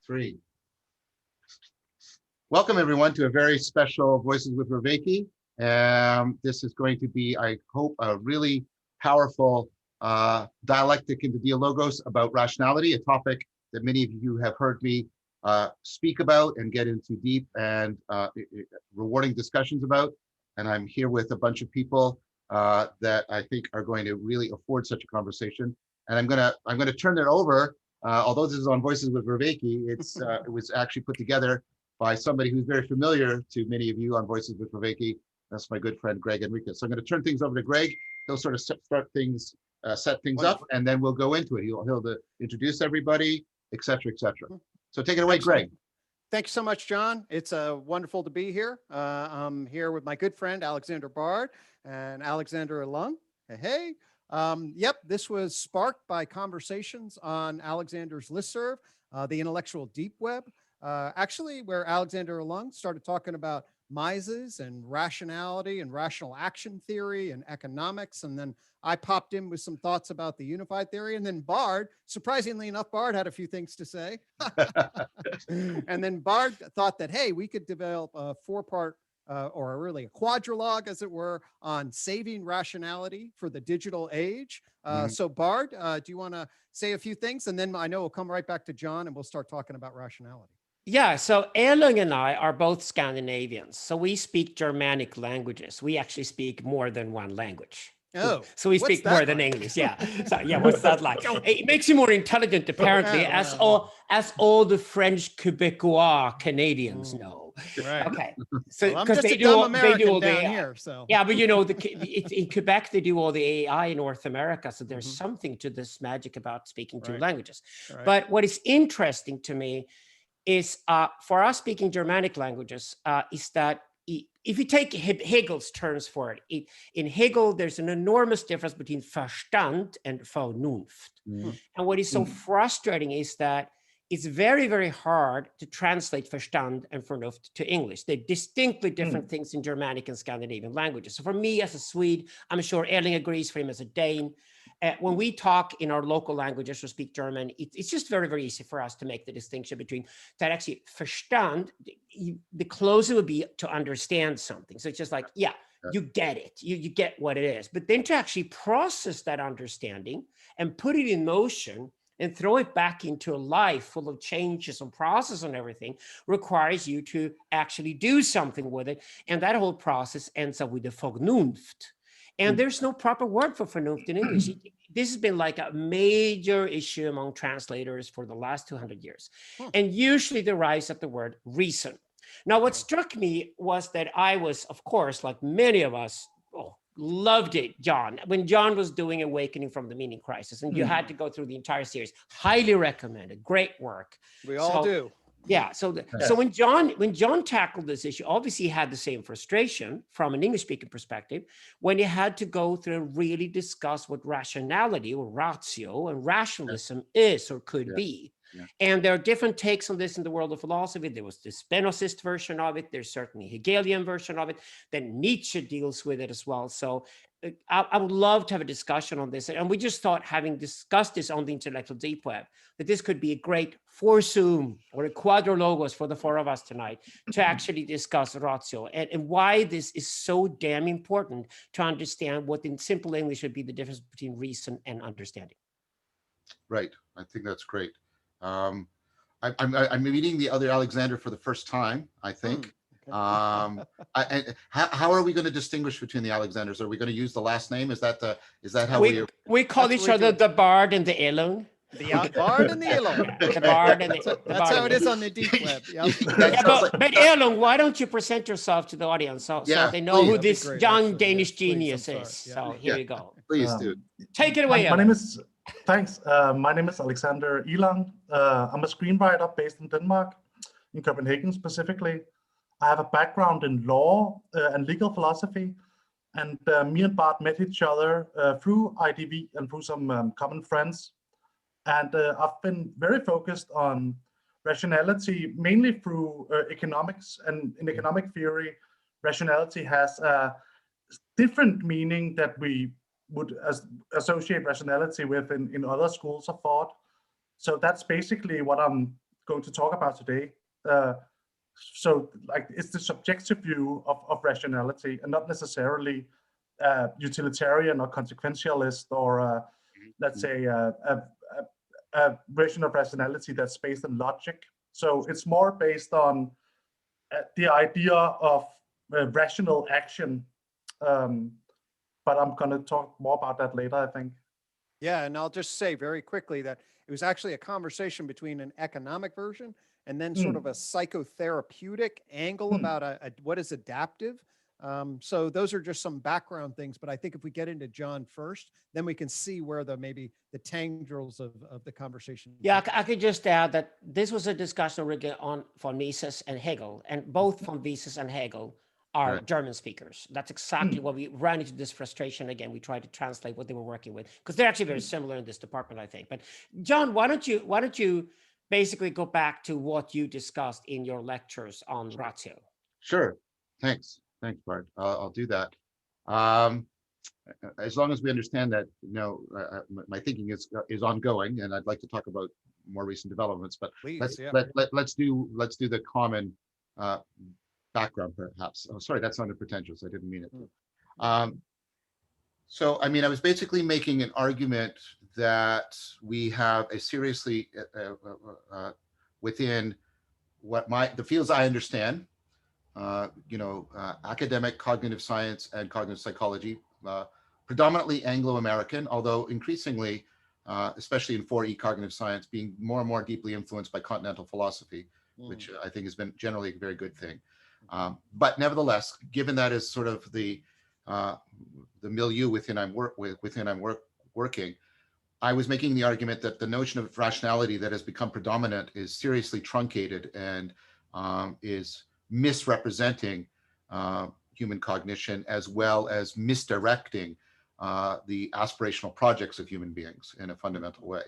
Three. Welcome everyone to a very special Voices with Vervaeke. This is going to be, I hope, a really powerful dialectic into dialogos about rationality, a topic that many of you have heard me speak about and get into deep and rewarding discussions about. And I'm here with a bunch of people that I think are going to really afford such a conversation. And I'm gonna turn it over. Although this is on Voices with Vervaeke, it was actually put together by somebody who's very familiar to many of you on Voices with Vervaeke. That's my good friend, Gregg Henriques. So I'm going to turn things over to Gregg. He'll sort of start things, set things up, and then we'll go into it. He'll introduce everybody, et cetera, et cetera. So take it away, Gregg. Thanks so much, John. It's wonderful to be here. I'm here with my good friend, Alexander Bard and Alexander Elung. Hey. Yep, this was sparked by conversations on Alexander's listserv, the intellectual deep web, actually where Alexander Elung started talking about Mises and rationality and rational action theory and economics. And then I popped in with some thoughts about the unified theory. And then Bard, surprisingly enough, Bard had a few things to say. And then Bard thought that, hey, we could develop a four-part or really a quadrilogue, as it were, on saving rationality for the digital age. So Bard, do you want to say a few things? And then I know we'll come right back to John and we'll start talking about rationality. Yeah, so Elung and I are both Scandinavians. So we speak Germanic languages. We actually speak more than one language. Oh, so we speak more than English. Yeah. So yeah, what's that like? It makes you more intelligent, apparently, as all the French Quebecois Canadians know. Right. Okay. So well, I'm just a dumb American down here. So yeah, but you know, in Quebec they do all the AI in North America. So there's something to this magic about speaking two languages. Right. But what is interesting to me is for us speaking Germanic languages, is that if you take Hegel's terms for it, in Hegel, there's an enormous difference between Verstand and Vernunft. And what is so frustrating is that it's very, very hard to translate Verstand and Vernunft to English. They're distinctly different things in Germanic and Scandinavian languages. So for me as a Swede, I'm sure Erling agrees, for him as a Dane, when we talk in our local languages or speak German, it's just very, very easy for us to make the distinction between that actually Verstand, the closer it would be to understand something. So it's just like, yeah, you get it, you get what it is. But then to actually process that understanding and put it in motion and throw it back into a life full of changes and process and everything requires you to actually do something with it. And that whole process ends up with the Vernunft. And there's no proper word for Vernunft in English. This has been like a major issue among translators for the last 200 years. And usually derives at the word reason. Now, what struck me was that I was, of course, like many of us, loved it, John, when John was doing Awakening from the Meaning Crisis, and you had to go through the entire series. Highly recommended, great work. We all do. Yeah, so when John tackled this issue, obviously he had the same frustration from an English-speaking perspective when he had to go through and really discuss what rationality or ratio and rationalism is or could be. And there are different takes on this in the world of philosophy. There was the Spinozist version of it. There's certainly a Hegelian version of it. Then Nietzsche deals with it as well. So I would love to have a discussion on this. And we just thought, having discussed this on the intellectual deep web, that this could be a great foursome or a quadrilogos for the four of us tonight to actually discuss ratio and why this is so damn important to understand what in simple English would be the difference between reason and understanding. Right. I think that's great. I'm meeting the other Alexander for the first time, I think. How are we going to distinguish between the Alexanders? Are we going to use the last name? Is that how we call each other the Bard and the Elung? The Bard and the Elung. The Bard and the That's how it is on the deep web. But Elung, why don't you present yourself to the audience so they know who this young Danish genius is? So here you go. Please do. Take it away. My name is thanks. My name is Alexander Elung. I'm a screenwriter based in Denmark, in Copenhagen specifically. I have a background in law and legal philosophy, and me and Bart met each other through IDV and through some common friends. And I've been very focused on rationality, mainly through economics. And in economic theory, rationality has a different meaning that we would associate rationality with in other schools of thought. So that's basically what I'm going to talk about today. So like it's the subjective view of rationality, and not necessarily utilitarian or consequentialist, or let's say a version of rationality that's based on logic. So it's more based on the idea of rational action. But I'm going to talk more about that later, I think. Yeah, and I'll just say very quickly that it was actually a conversation between an economic version and then sort of a psychotherapeutic angle about what is adaptive. So those are just some background things, but I think if we get into John first, then we can see where maybe the tangles of the conversation. Yeah, I could just add that this was a discussion on von Mises and Hegel, and both von Mises and Hegel are German speakers. That's exactly what we ran into this frustration again. We tried to translate what they were working with, because they're actually very similar in this department, I think. But John, why don't you basically go back to what you discussed in your lectures on ratio? Sure. Thanks, Bart. I'll do that. As long as we understand that, my thinking is ongoing, and I'd like to talk about more recent developments. But let's do the common background, perhaps. Oh, sorry, that sounded pretentious. I didn't mean it. So, I mean, I was basically making an argument that we have a seriously within the fields I understand, academic cognitive science and cognitive psychology, predominantly Anglo-American, although increasingly, especially in 4E cognitive science, being more and more deeply influenced by continental philosophy, which I think has been generally a very good thing. But nevertheless, given that is sort of the milieu within I'm working, I was making the argument that the notion of rationality that has become predominant is seriously truncated and is misrepresenting human cognition, as well as misdirecting the aspirational projects of human beings in a fundamental way.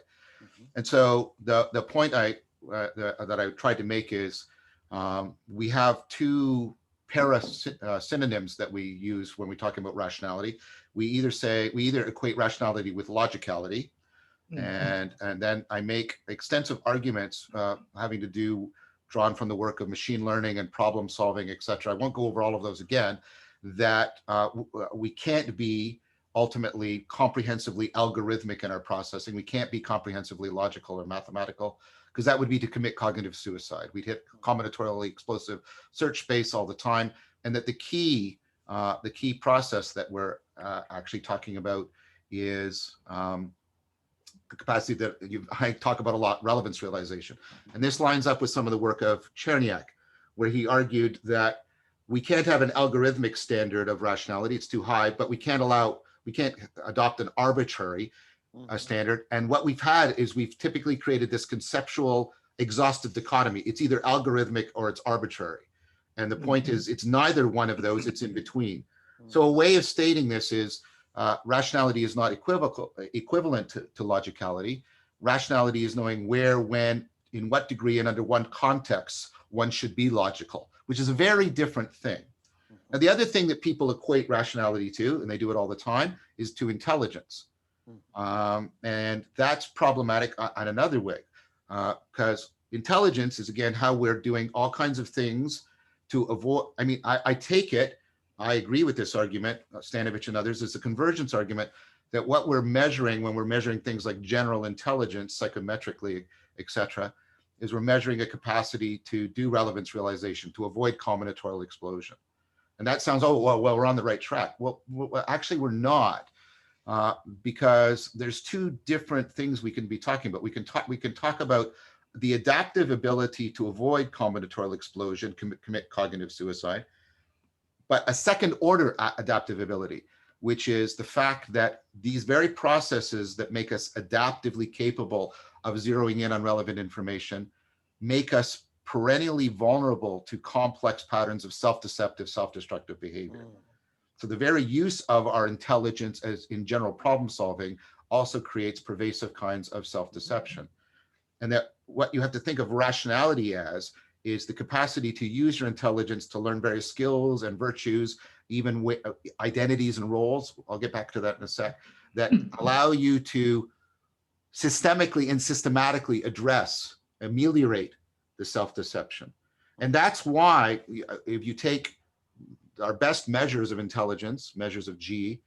And so the point that I tried to make is we have two synonyms that we use when we talk about rationality. We either equate rationality with logicality, and then I make extensive arguments having to do, drawn from the work of machine learning and problem solving, etc. I won't go over all of those again, that we can't be ultimately comprehensively algorithmic in our processing. We can't be comprehensively logical or mathematical, because that would be to commit cognitive suicide. We'd hit combinatorially explosive search space all the time. And that the key process that we're actually talking about is the capacity that I talk about a lot, relevance realization. And this lines up with some of the work of Cherniak, where he argued that we can't have an algorithmic standard of rationality, it's too high, but we can't adopt an arbitrary standard. And what we've had is we've typically created this conceptual exhaustive dichotomy. It's either algorithmic or it's arbitrary. And the point is, it's neither one of those, it's in between. So a way of stating this is rationality is not equivalent to logicality. Rationality is knowing where, when, in what degree, and under what context one should be logical, which is a very different thing. Now, the other thing that people equate rationality to, and they do it all the time, is to intelligence. And that's problematic in another way, because intelligence is, again, how we're doing all kinds of things to avoid. I mean, I take it, I agree with this argument, Stanovich and others, is a convergence argument that what we're measuring when we're measuring things like general intelligence, psychometrically, etc., is we're measuring a capacity to do relevance realization, to avoid combinatorial explosion. And that sounds, oh, well, we're on the right track. Well, actually, we're not, because there's two different things we can be talking about. We can talk about the adaptive ability to avoid combinatorial explosion, commit cognitive suicide, but a second order adaptive ability, which is the fact that these very processes that make us adaptively capable of zeroing in on relevant information make us perennially vulnerable to complex patterns of self-deceptive, self-destructive behavior. So the very use of our intelligence as in general problem solving also creates pervasive kinds of self-deception. And that what you have to think of rationality as is the capacity to use your intelligence to learn various skills and virtues, even with identities and roles. I'll get back to that in a sec, that allow you to systemically and systematically address, ameliorate the self-deception. And that's why if you take our best measures of intelligence, measures of G,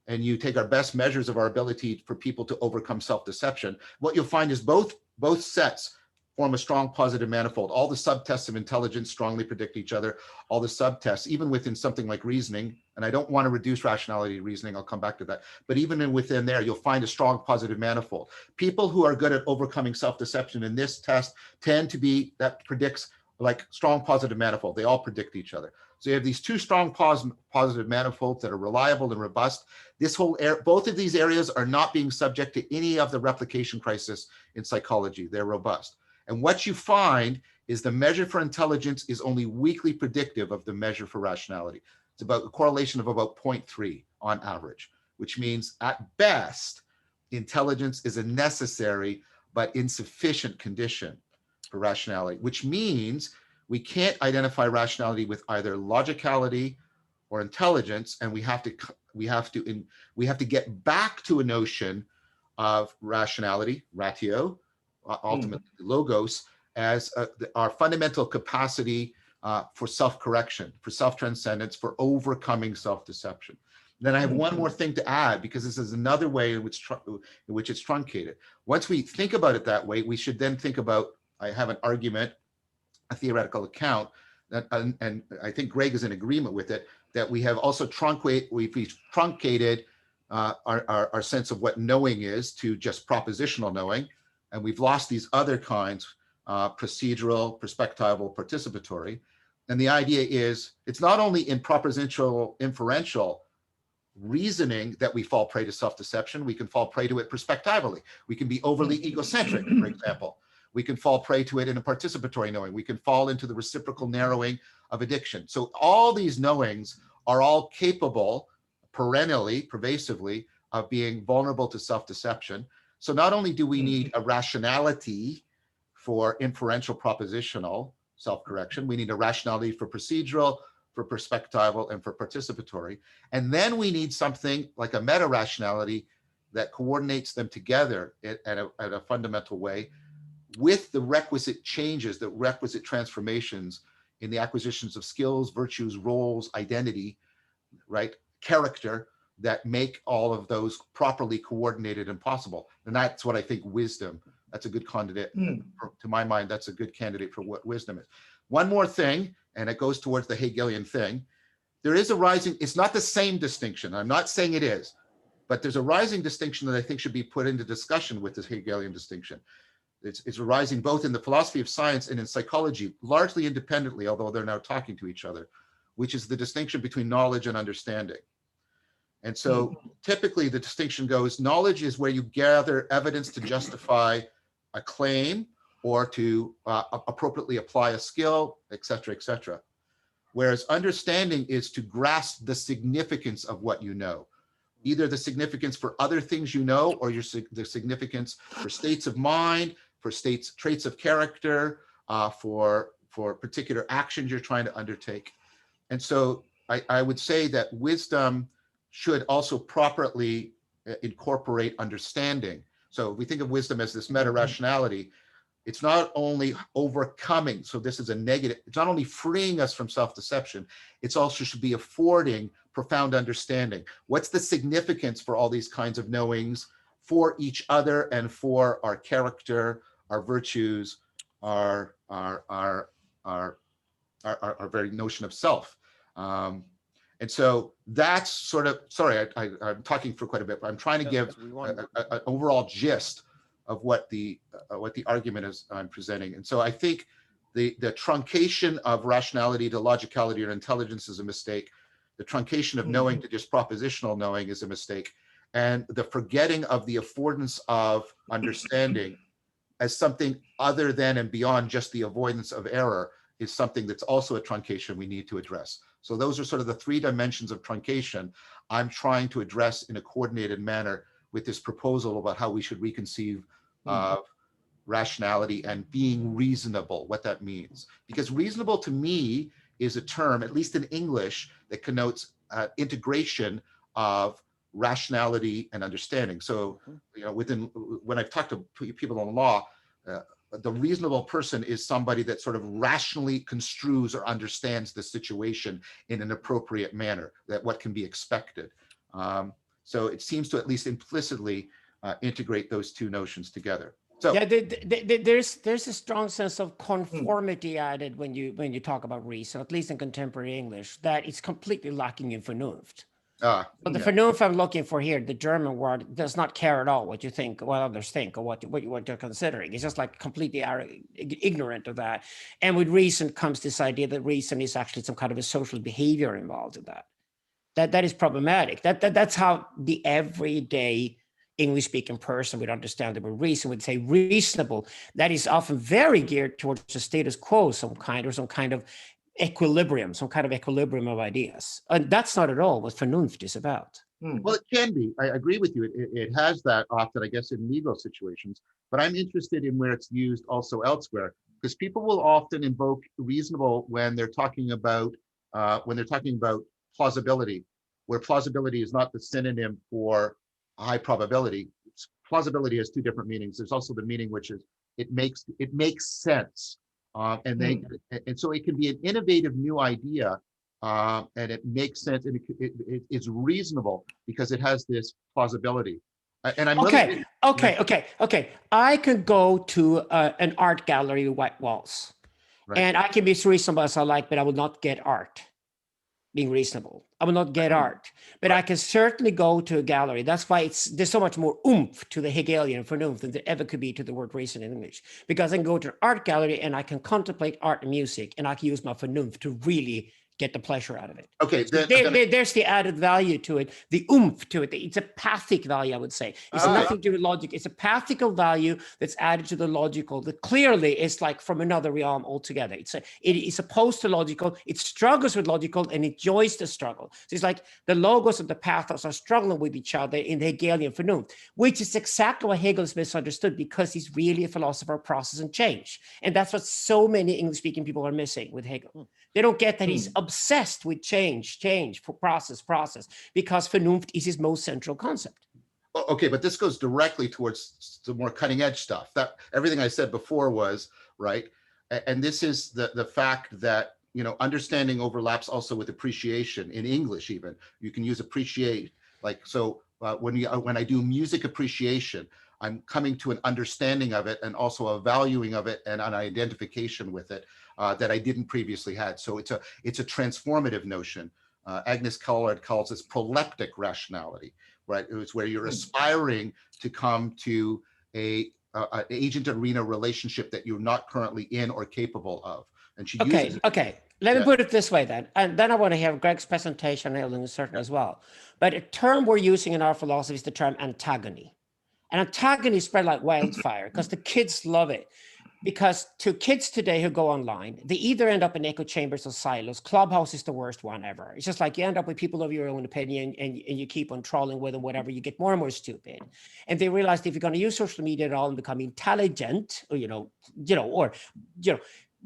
and you take our best measures of our ability for people to overcome self-deception, what you'll find is both sets form a strong positive manifold. All the subtests of intelligence strongly predict each other. All the subtests, even within something like reasoning, and I don't want to reduce rationality to reasoning, I'll come back to that, but even within there, you'll find a strong positive manifold. People who are good at overcoming self-deception in this test tend to be, that predicts like strong positive manifold. They all predict each other. So you have these two strong positive manifolds that are reliable and robust. This whole both of these areas are not being subject to any of the replication crisis in psychology. They're robust. And what you find is the measure for intelligence is only weakly predictive of the measure for rationality. It's about a correlation of about 0.3 on average, which means at best, intelligence is a necessary but insufficient condition for rationality, which means we can't identify rationality with either logicality or intelligence, and we have to get back to a notion of rationality, ratio, ultimately logos, as our fundamental capacity for self-correction, for self-transcendence, for overcoming self-deception. Then I have one more thing to add, because this is another way in which it's truncated. Once we think about it that way, we should then think about, I have an argument, a theoretical account, that, and I think Gregg is in agreement with it, that we have also truncated our sense of what knowing is to just propositional knowing. And we've lost these other kinds, procedural, perspectival, participatory. And the idea is, it's not only in propositional inferential reasoning that we fall prey to self-deception, we can fall prey to it perspectively. We can be overly egocentric, for example. We can fall prey to it in a participatory knowing. We can fall into the reciprocal narrowing of addiction. So all these knowings are all capable, perennially, pervasively, of being vulnerable to self-deception. So not only do we need a rationality for inferential propositional self-correction, we need a rationality for procedural, for perspectival, and for participatory. And then we need something like a meta-rationality that coordinates them together at a fundamental way, with the requisite changes, the requisite transformations in the acquisitions of skills, virtues, roles, identity, right, character, that make all of those properly coordinated and possible. And that's what I think wisdom, that's a good candidate, to my mind, that's a good candidate for what wisdom is. One more thing, and it goes towards the Hegelian thing. There is a rising, it's not the same distinction, I'm not saying it is, but there's a rising distinction that I think should be put into discussion with this Hegelian distinction. It's arising both in the philosophy of science and in psychology, largely independently, although they're now talking to each other, which is the distinction between knowledge and understanding. And so typically the distinction goes, knowledge is where you gather evidence to justify a claim or to appropriately apply a skill, et cetera, et cetera. Whereas understanding is to grasp the significance of what you know, either the significance for other things you know, or the significance for states of mind, for traits of character, for particular actions you're trying to undertake. And so I would say that wisdom should also properly incorporate understanding. So if we think of wisdom as this meta-rationality, it's not only overcoming, so this is a negative, it's not only freeing us from self-deception, it's also should be affording profound understanding. What's the significance for all these kinds of knowings for each other and for our character, our virtues, our very notion of self. And so that's sort of, sorry, I'm talking for quite a bit, but I'm trying to give an overall gist of what the argument is I'm presenting. And so I think the truncation of rationality to logicality or intelligence is a mistake. The truncation of knowing to just propositional knowing is a mistake. And the forgetting of the affordance of understanding as something other than and beyond just the avoidance of error is something that's also a truncation we need to address. So those are sort of the three dimensions of truncation I'm trying to address in a coordinated manner with this proposal about how we should reconceive of rationality and being reasonable, what that means. Because reasonable to me is a term, at least in English, that connotes integration of rationality and understanding. So, you know, when I've talked to people on law, the reasonable person is somebody that sort of rationally construes or understands the situation in an appropriate manner, that what can be expected. So it seems to at least implicitly integrate those two notions together. So yeah, there's a strong sense of conformity added when you talk about reason, at least in contemporary English, that it's completely lacking in Vernunft. But the Vernunft I'm looking for here, the German word, does not care at all what you think, what others think, or what you're considering. It's just like completely ignorant of that. And with reason comes this idea that reason is actually some kind of a social behavior involved in that. That is problematic. That's how the everyday English-speaking person would understand the word reason, would say reasonable. That is often very geared towards the status quo, some kind of equilibrium of ideas. And that's not at all what Vernunft is about. Well, it can be. I agree with you. It has that often, I guess, in legal situations. But I'm interested in where it's used also elsewhere, because people will often invoke reasonable when they're talking about plausibility, where plausibility is not the synonym for high probability. Plausibility has two different meanings. There's also the meaning which is it makes sense. And so it can be an innovative new idea, and it makes sense, and it's reasonable because it has this plausibility. And I'm okay. I could go to an art gallery with white walls, right, and I can be as reasonable as I like, but I will not get art. Being reasonable, I will not get art, but I can certainly go to a gallery. That's why there's so much more oomph to the Hegelian Vernunft than there ever could be to the word reason in English, because I can go to an art gallery and I can contemplate art and music, and I can use my Vernunft to really get the pleasure out of it. Okay, so there's the added value to it, the oomph to it. It's a pathic value, I would say. It's nothing to do with logic. It's a pathical value that's added to the logical that clearly is like from another realm altogether. It is opposed to logical. It struggles with logical and enjoys the struggle. So it's like the logos and the pathos are struggling with each other in the Hegelian Vernunft, which is exactly what Hegel is misunderstood, because he's really a philosopher of process and change. And that's what so many English-speaking people are missing with Hegel. They don't get that he's obsessed with change, process, because Vernunft is his most central concept. Okay, but this goes directly towards the more cutting edge stuff. That everything I said before was right. And this is the fact that, understanding overlaps also with appreciation in English. Even you can use appreciate, like, so when I do music appreciation, I'm coming to an understanding of it and also a valuing of it and an identification with it that I didn't previously had. So it's a transformative notion. Agnes Collard calls this proleptic rationality, right? It's where you're aspiring to come to a agent arena relationship that you're not currently in or capable of. And she uses it. Okay. Let me put it this way then. And then I want to hear Gregg's presentation on Elung certain as well. But a term we're using in our philosophy is the term antagony. And antagony spread like wildfire because the kids love it. Because to kids today who go online, they either end up in echo chambers or silos. Clubhouse is the worst one ever. It's just like you end up with people of your own opinion and you keep on trolling with them, whatever, you get more and more stupid. And they realize that if you're going to use social media at all and become intelligent, or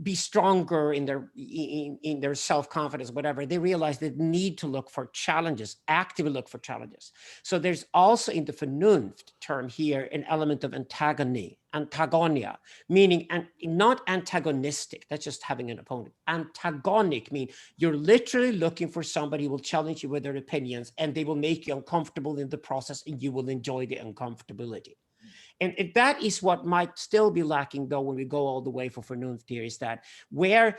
be stronger in their self-confidence, whatever, they realize they need to look for challenges, actively look for challenges. So there's also in the Vernunft term here an element of antagony, antagonia, meaning not antagonistic, that's just having an opponent. Antagonic mean you're literally looking for somebody who will challenge you with their opinions and they will make you uncomfortable in the process and you will enjoy the uncomfortability. And that is what might still be lacking, though, when we go all the way for Vernunft here, is that where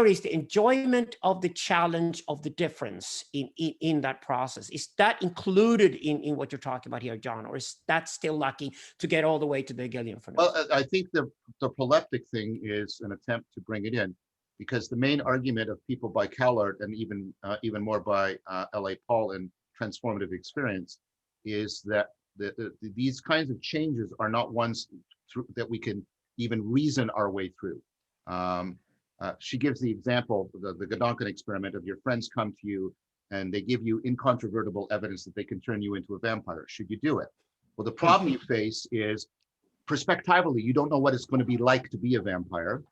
is the enjoyment of the challenge of the difference in that process? Is that included in what you're talking about here, John, or is that still lacking to get all the way to the Hegelian Vernunft? Well, I think the proleptic thing is an attempt to bring it in, because the main argument of people by Collard and even more by L.A. Paul in Transformative Experience is that these kinds of changes are not ones that we can even reason our way through. She gives the example, the Gedanken experiment of your friends come to you and they give you incontrovertible evidence that they can turn you into a vampire. Should you do it? Well, the problem you face is perspectively, you don't know what it's going to be like to be a vampire.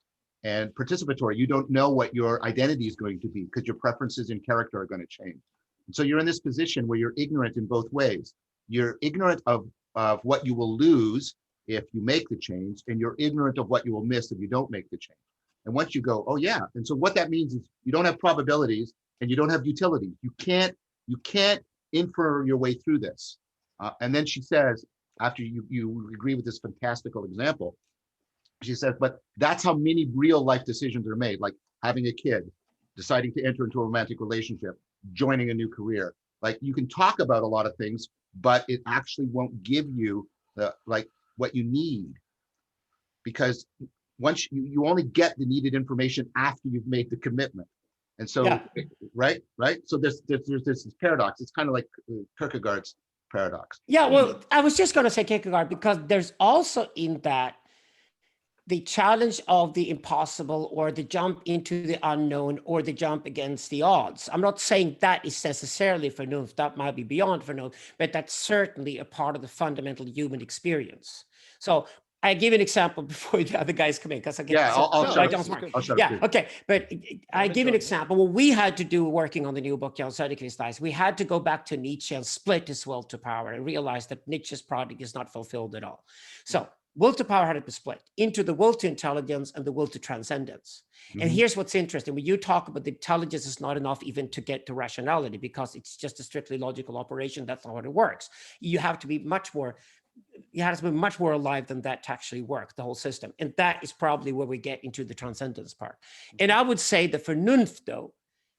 And participatory, you don't know what your identity is going to be because your preferences and character are going to change. And so you're in this position where you're ignorant in both ways. You're ignorant of what you will lose if you make the change, and you're ignorant of what you will miss if you don't make the change. And once you go, oh yeah, and so what that means is you don't have probabilities and you don't have utility. You can't infer your way through this. And then she says, after you agree with this fantastical example, she says, but that's how many real life decisions are made, like having a kid, deciding to enter into a romantic relationship, joining a new career. Like you can talk about a lot of things, but it actually won't give you the what you need, because once you only get the needed information after you've made the commitment. And so, yeah. right. So there's this paradox. It's kind of like Kierkegaard's paradox. Yeah, well, I was just going to say Kierkegaard, because there's also in that the challenge of the impossible, or the jump into the unknown, or the jump against the odds. I'm not saying that is necessarily Vernunft, that might be beyond Vernunft, but that's certainly a part of the fundamental human experience. So I give an example before the other guys come in, because I get I'll shut yeah, okay. But I give an example. What we had to do working on the new book, Jan Söderqvist dies, we had to go back to Nietzsche and split his will to power and realize that Nietzsche's project is not fulfilled at all. So will to power had to be split into the will to intelligence and the will to transcendence. Mm-hmm. And here's what's interesting. When you talk about the intelligence is not enough even to get to rationality, because it's just a strictly logical operation. That's not how it works. You have to be much more alive than that to actually work, the whole system. And that is probably where we get into the transcendence part. And I would say the Vernunft, though,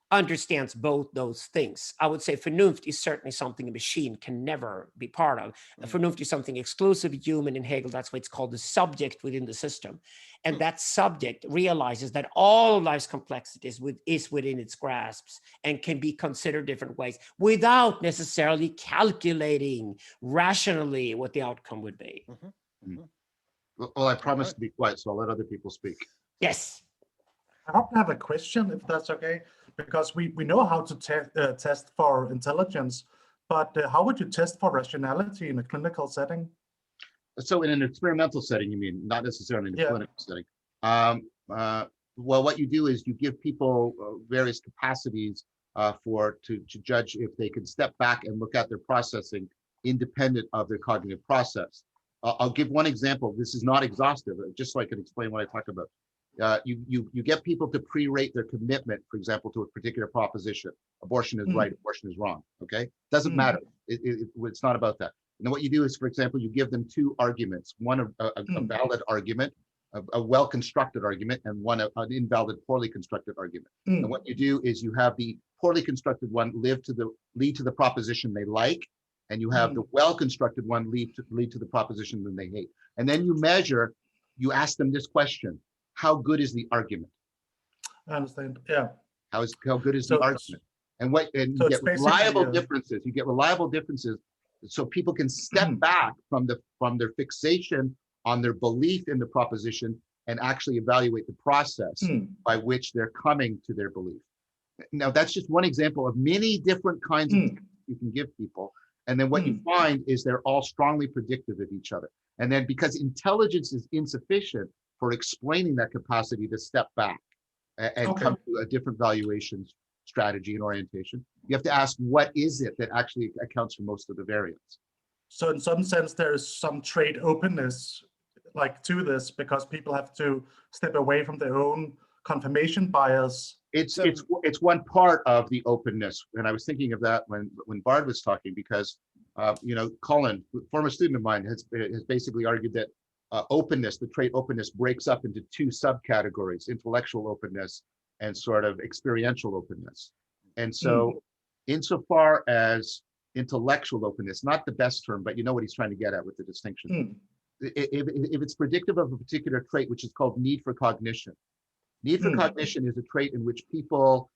understands both those things. I would say Vernunft is certainly something a machine can never be part of. Vernunft is something exclusively human in Hegel. That's why it's called the subject within the system. And that subject realizes that all of life's complexities is within its grasps and can be considered different ways without necessarily calculating rationally what the outcome would be. Well, I promise to be quiet, so I'll let other people speak. Yes. I hope to have a question, if that's okay, because we know how to test for intelligence, but how would you test for rationality in a clinical setting? So in an experimental setting, you mean, not necessarily in a clinical setting. Well, what you do is you give people various capacities to judge if they can step back and look at their processing independent of their cognitive process. I'll give one example. This is not exhaustive, just so I can explain what I talk about. You get people to pre-rate their commitment, for example, to a particular proposition. Abortion is right, abortion is wrong, okay? Doesn't matter, it's not about that. And what you do is, for example, you give them two arguments, one a valid argument, a well-constructed argument, and one an invalid, poorly constructed argument. And what you do is you have the poorly constructed one lead to the proposition they like, and you have the well-constructed one lead to the proposition that they hate. And then you ask them this question: how good is the argument? I understand. Yeah. How good is the argument? And you get reliable differences. You get reliable differences, so people can step back from their fixation on their belief in the proposition and actually evaluate the process by which they're coming to their belief. Now, that's just one example of many different kinds of things you can give people. And then what you find is they're all strongly predictive of each other. And then because intelligence is insufficient for explaining that capacity to step back and come to a different valuation strategy and orientation, you have to ask, what is it that actually accounts for most of the variance? So in some sense, there is some trait openness to this, because people have to step away from their own confirmation bias. It's one part of the openness. And I was thinking of that when Bard was talking, because Colin, former student of mine, has basically argued that openness, the trait openness, breaks up into two subcategories: intellectual openness and sort of experiential openness. And so insofar as intellectual openness, not the best term, but you know what he's trying to get at with the distinction. If it's predictive of a particular trait, which is called need for cognition. Need for cognition is a trait in which people,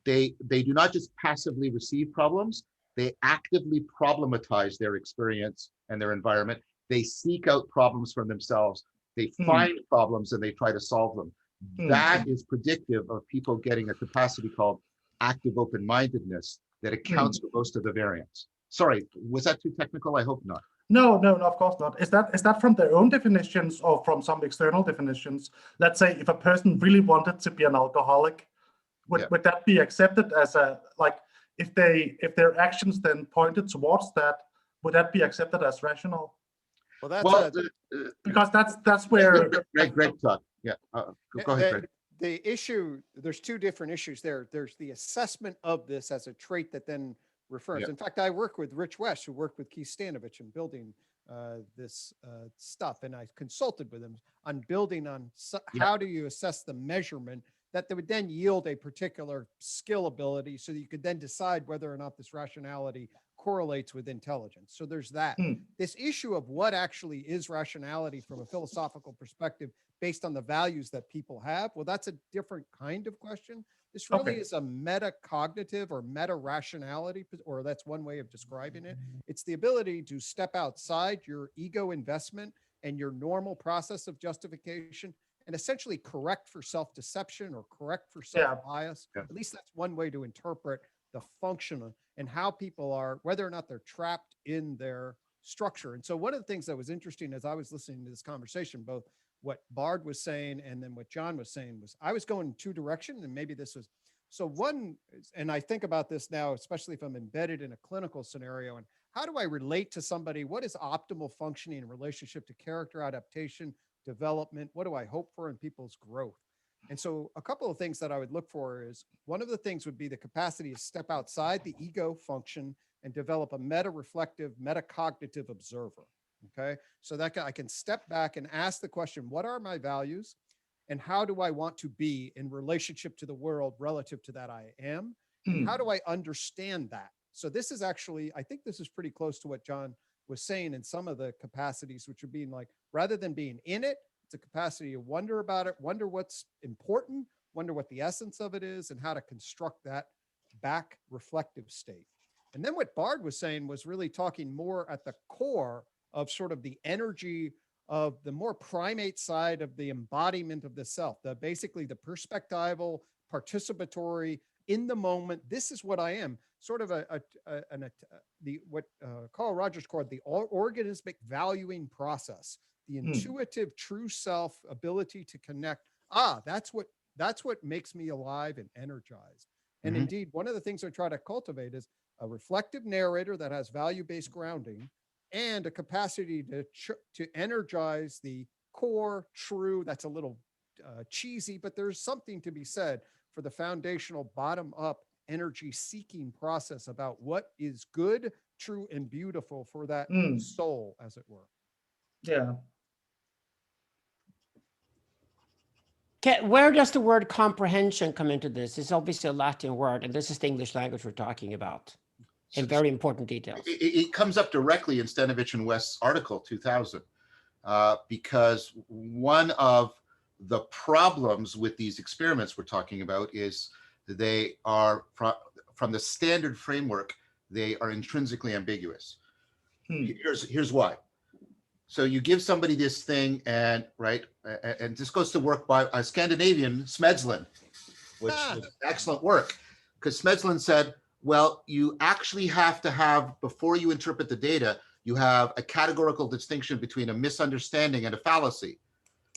they do not just passively receive problems, they actively problematize their experience and their environment. They seek out problems for themselves. They find problems and they try to solve them. That is predictive of people getting a capacity called active open-mindedness that accounts for most of the variance. Sorry, was that too technical? I hope not. No, of course not. Is that from their own definitions or from some external definitions? Let's say if a person really wanted to be an alcoholic, would that be accepted as if their actions then pointed towards that, would that be accepted as rational? Well, that's Well, because that's where Greg talk. Yeah, go ahead, Greg. the issue, there's two different issues there. There's the assessment of this as a trait that then refers. Yep. In fact, I work with Rich West, who worked with Keith Stanovich in building this stuff. And I consulted with him on building on how do you assess the measurement that would then yield a particular skill ability so that you could then decide whether or not this rationality correlates with intelligence. So there's that. This issue of what actually is rationality from a philosophical perspective based on the values that people have, well, that's a different kind of question. This really is a metacognitive or meta-rationality, or that's one way of describing it. It's the ability to step outside your ego investment and your normal process of justification and essentially correct for self-deception or correct for self-bias. At least that's one way to interpret the function and how people are, whether or not they're trapped in their structure. And so one of the things that was interesting as I was listening to this conversation, both what Bard was saying and then what John was saying, was I was going in two directions, and maybe this was, so one, and I think about this now, especially if I'm embedded in a clinical scenario, and how do I relate to somebody? What is optimal functioning in relationship to character adaptation, development? What do I hope for in people's growth? And so a couple of things that I would look for is, one of the things would be the capacity to step outside the ego function and develop a meta-reflective, metacognitive observer. Okay, so that I can step back and ask the question, what are my values and how do I want to be in relationship to the world relative to that I am? And how do I understand that? So this is actually, I think this is pretty close to what John was saying in some of the capacities, which are being like, rather than being in it, it's a capacity to wonder about it, wonder what's important, wonder what the essence of it is, and how to construct that back reflective state. And then what Bard was saying was really talking more at the core of sort of the energy of the more primate side of the embodiment of the self, basically the perspectival, participatory, in the moment, this is what I am, sort of what Carl Rogers called the organismic valuing process, the intuitive true self ability to connect. That's what makes me alive and energized. And indeed, one of the things I try to cultivate is a reflective narrator that has value-based grounding, and a capacity to energize the core true. That's a little cheesy, but there's something to be said for the foundational bottom-up energy seeking process about what is good, true, and beautiful for that soul, as it were. Yeah. Where does the word comprehension come into this? It's obviously a Latin word, and this is the English language we're talking about. In very important details. It comes up directly in Stanovich and West's article 2000, because one of the problems with these experiments we're talking about is they are, from the standard framework, they are intrinsically ambiguous. Here's why. So you give somebody this thing, and and this goes to work by a Scandinavian, Smedslund, which is excellent work, because Smedslund said, well, you actually have to have, before you interpret the data, you have a categorical distinction between a misunderstanding and a fallacy.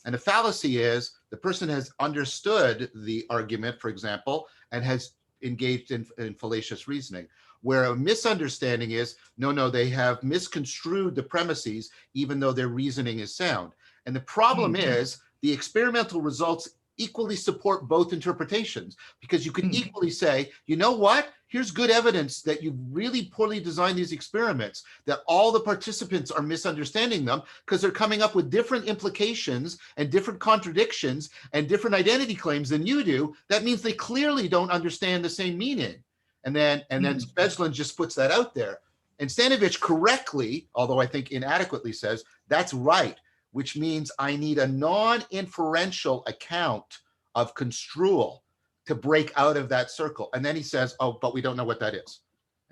And a fallacy is the person has understood the argument, for example, and has engaged in fallacious reasoning, where a misunderstanding is, no, they have misconstrued the premises, even though their reasoning is sound. And the problem is the experimental results equally support both interpretations, because you could equally say, you know what, here's good evidence that you've really poorly designed these experiments, that all the participants are misunderstanding them because they're coming up with different implications and different contradictions and different identity claims than you do. That means they clearly don't understand the same meaning. And then Smedslund just puts that out there. And Stanovich correctly, although I think inadequately, says that's right, which means I need a non-inferential account of construal to break out of that circle. And then he says, oh, but we don't know what that is.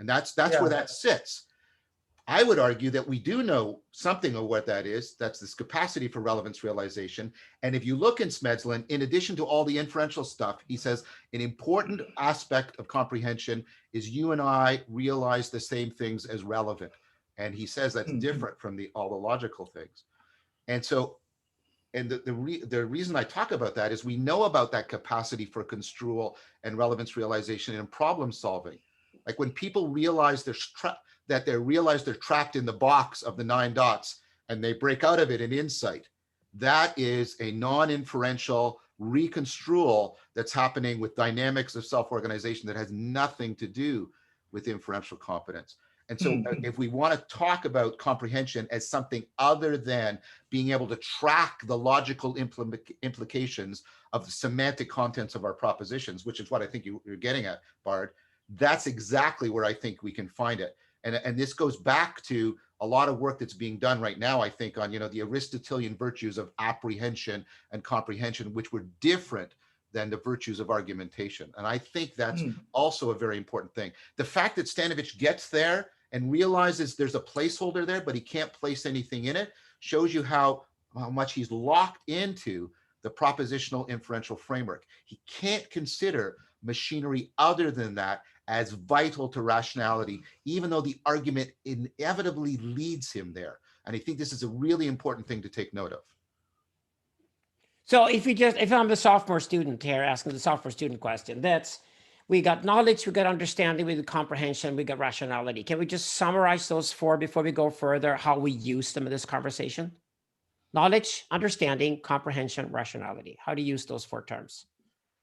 And that's where that sits. I would argue that we do know something of what that is. That's this capacity for relevance realization. And if you look in Smedslund, in addition to all the inferential stuff, he says an important aspect of comprehension is you and I realize the same things as relevant. And he says that's different from all the logical things. And so, and the reason I talk about that is we know about that capacity for construal and relevance realization in problem solving. Like when people realize they're trapped in the box of the 9 dots, and they break out of it in insight. That is a non-inferential reconstrual that's happening with dynamics of self-organization that has nothing to do with inferential competence. And so if we want to talk about comprehension as something other than being able to track the logical implications of the semantic contents of our propositions, which is what I think you're getting at, Bard, that's exactly where I think we can find it. And this goes back to a lot of work that's being done right now, I think, on, the Aristotelian virtues of apprehension and comprehension, which were different than the virtues of argumentation. And I think that's also a very important thing. The fact that Stanovich gets there and realizes there's a placeholder there, but he can't place anything in it, shows you how much he's locked into the propositional inferential framework. He can't consider machinery other than that as vital to rationality, even though the argument inevitably leads him there. And I think this is a really important thing to take note of. So if I'm the sophomore student here asking the sophomore student question, we got knowledge, we got understanding, we got comprehension, we got rationality. Can we just summarize those four before we go further, how we use them in this conversation? Knowledge, understanding, comprehension, rationality. How do you use those four terms?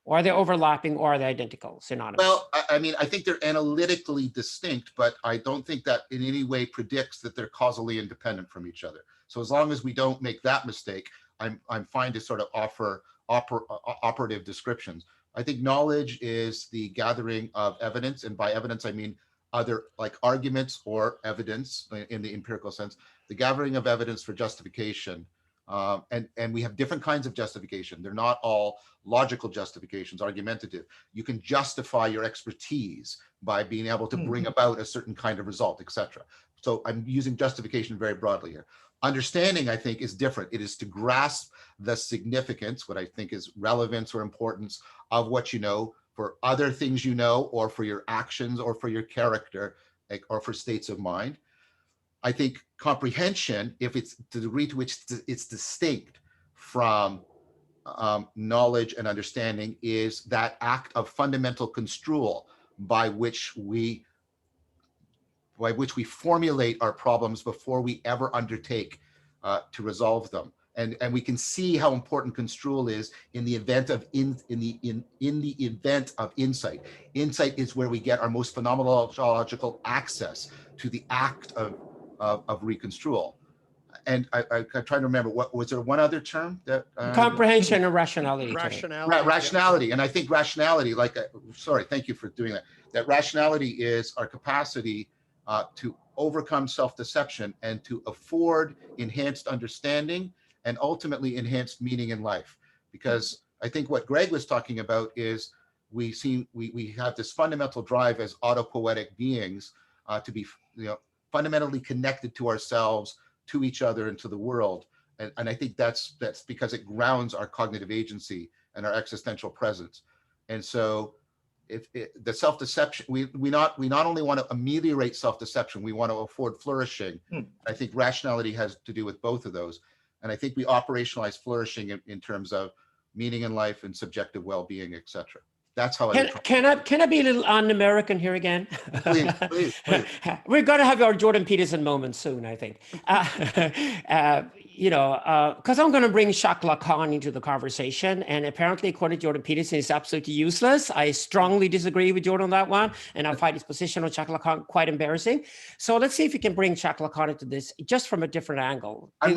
Or are they overlapping, or are they identical, synonymous? Well, I mean, I think they're analytically distinct, but I don't think that in any way predicts that they're causally independent from each other. So as long as we don't make that mistake, I'm fine to sort of offer operative descriptions. I think knowledge is the gathering of evidence, and by evidence I mean other like arguments or evidence in the empirical sense, the gathering of evidence for justification. And we have different kinds of justification. They're not all logical justifications, argumentative. You can justify your expertise by being able to bring about a certain kind of result, etc. So I'm using justification very broadly here. Understanding, I think, is different. It is to grasp the significance, what I think is relevance or importance of what you know for other things you know, or for your actions, or for your character, or for states of mind. I think comprehension, if it's to the degree to which it's distinct from knowledge and understanding, is that act of fundamental construal by which we formulate our problems before we ever undertake to resolve them. And we can see how important construal is in the event of event of insight. Insight is where we get our most phenomenological access to the act of reconstrual. And I'm trying to remember, what was there one other term that comprehension and rationality. Rationality. And I think rationality, sorry, thank you for doing that. That rationality is our capacity to overcome self-deception and to afford enhanced understanding and ultimately enhanced meaning in life. Because I think what Gregg was talking about is we have this fundamental drive as autopoietic beings to be fundamentally connected to ourselves, to each other, and to the world. And I think that's because it grounds our cognitive agency and our existential presence. And so if the self-deception, we not only want to ameliorate self-deception, we want to afford flourishing. I think rationality has to do with both of those. And I think we operationalize flourishing in terms of meaning in life and subjective well-being, etc. That's how can I be a little un-American here again? Please. We're going to have our Jordan Peterson moment soon, I think. Because I'm going to bring Jacques Lacan into the conversation, and apparently, according to Jordan Peterson, is absolutely useless. I strongly disagree with Jordan on that one, and I find his position on Jacques Lacan quite embarrassing. So let's see if you can bring Jacques Lacan into this just from a different angle. I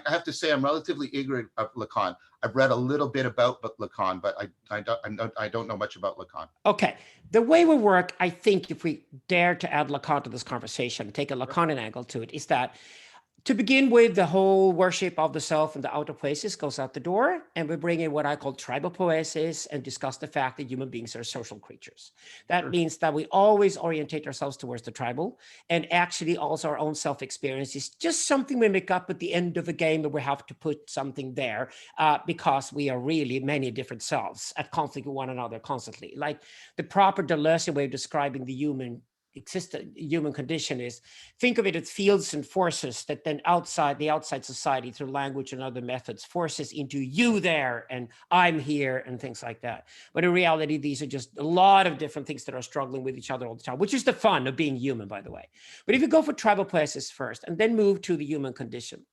have to say I'm relatively ignorant of Lacan. I've read a little bit about Lacan, but I don't know much about Lacan. Okay. The way we work, I think, if we dare to add Lacan to this conversation, take a Lacanian angle to it, is that to begin with, the whole worship of the self and the autopoiesis goes out the door, and we bring in what I call tribal poiesis and discuss the fact that human beings are social creatures. That means that we always orientate ourselves towards the tribal, and actually also our own self-experience is just something we make up at the end of a game, and we have to put something there because we are really many different selves at conflict with one another constantly. Like the proper Deleuzian way of describing the human human condition is, think of it as fields and forces that then the outside society through language and other methods forces into you there and I'm here and things like that. But in reality, these are just a lot of different things that are struggling with each other all the time, which is the fun of being human, by the way. But if you go for tribal poiesis first and then move to the human condition,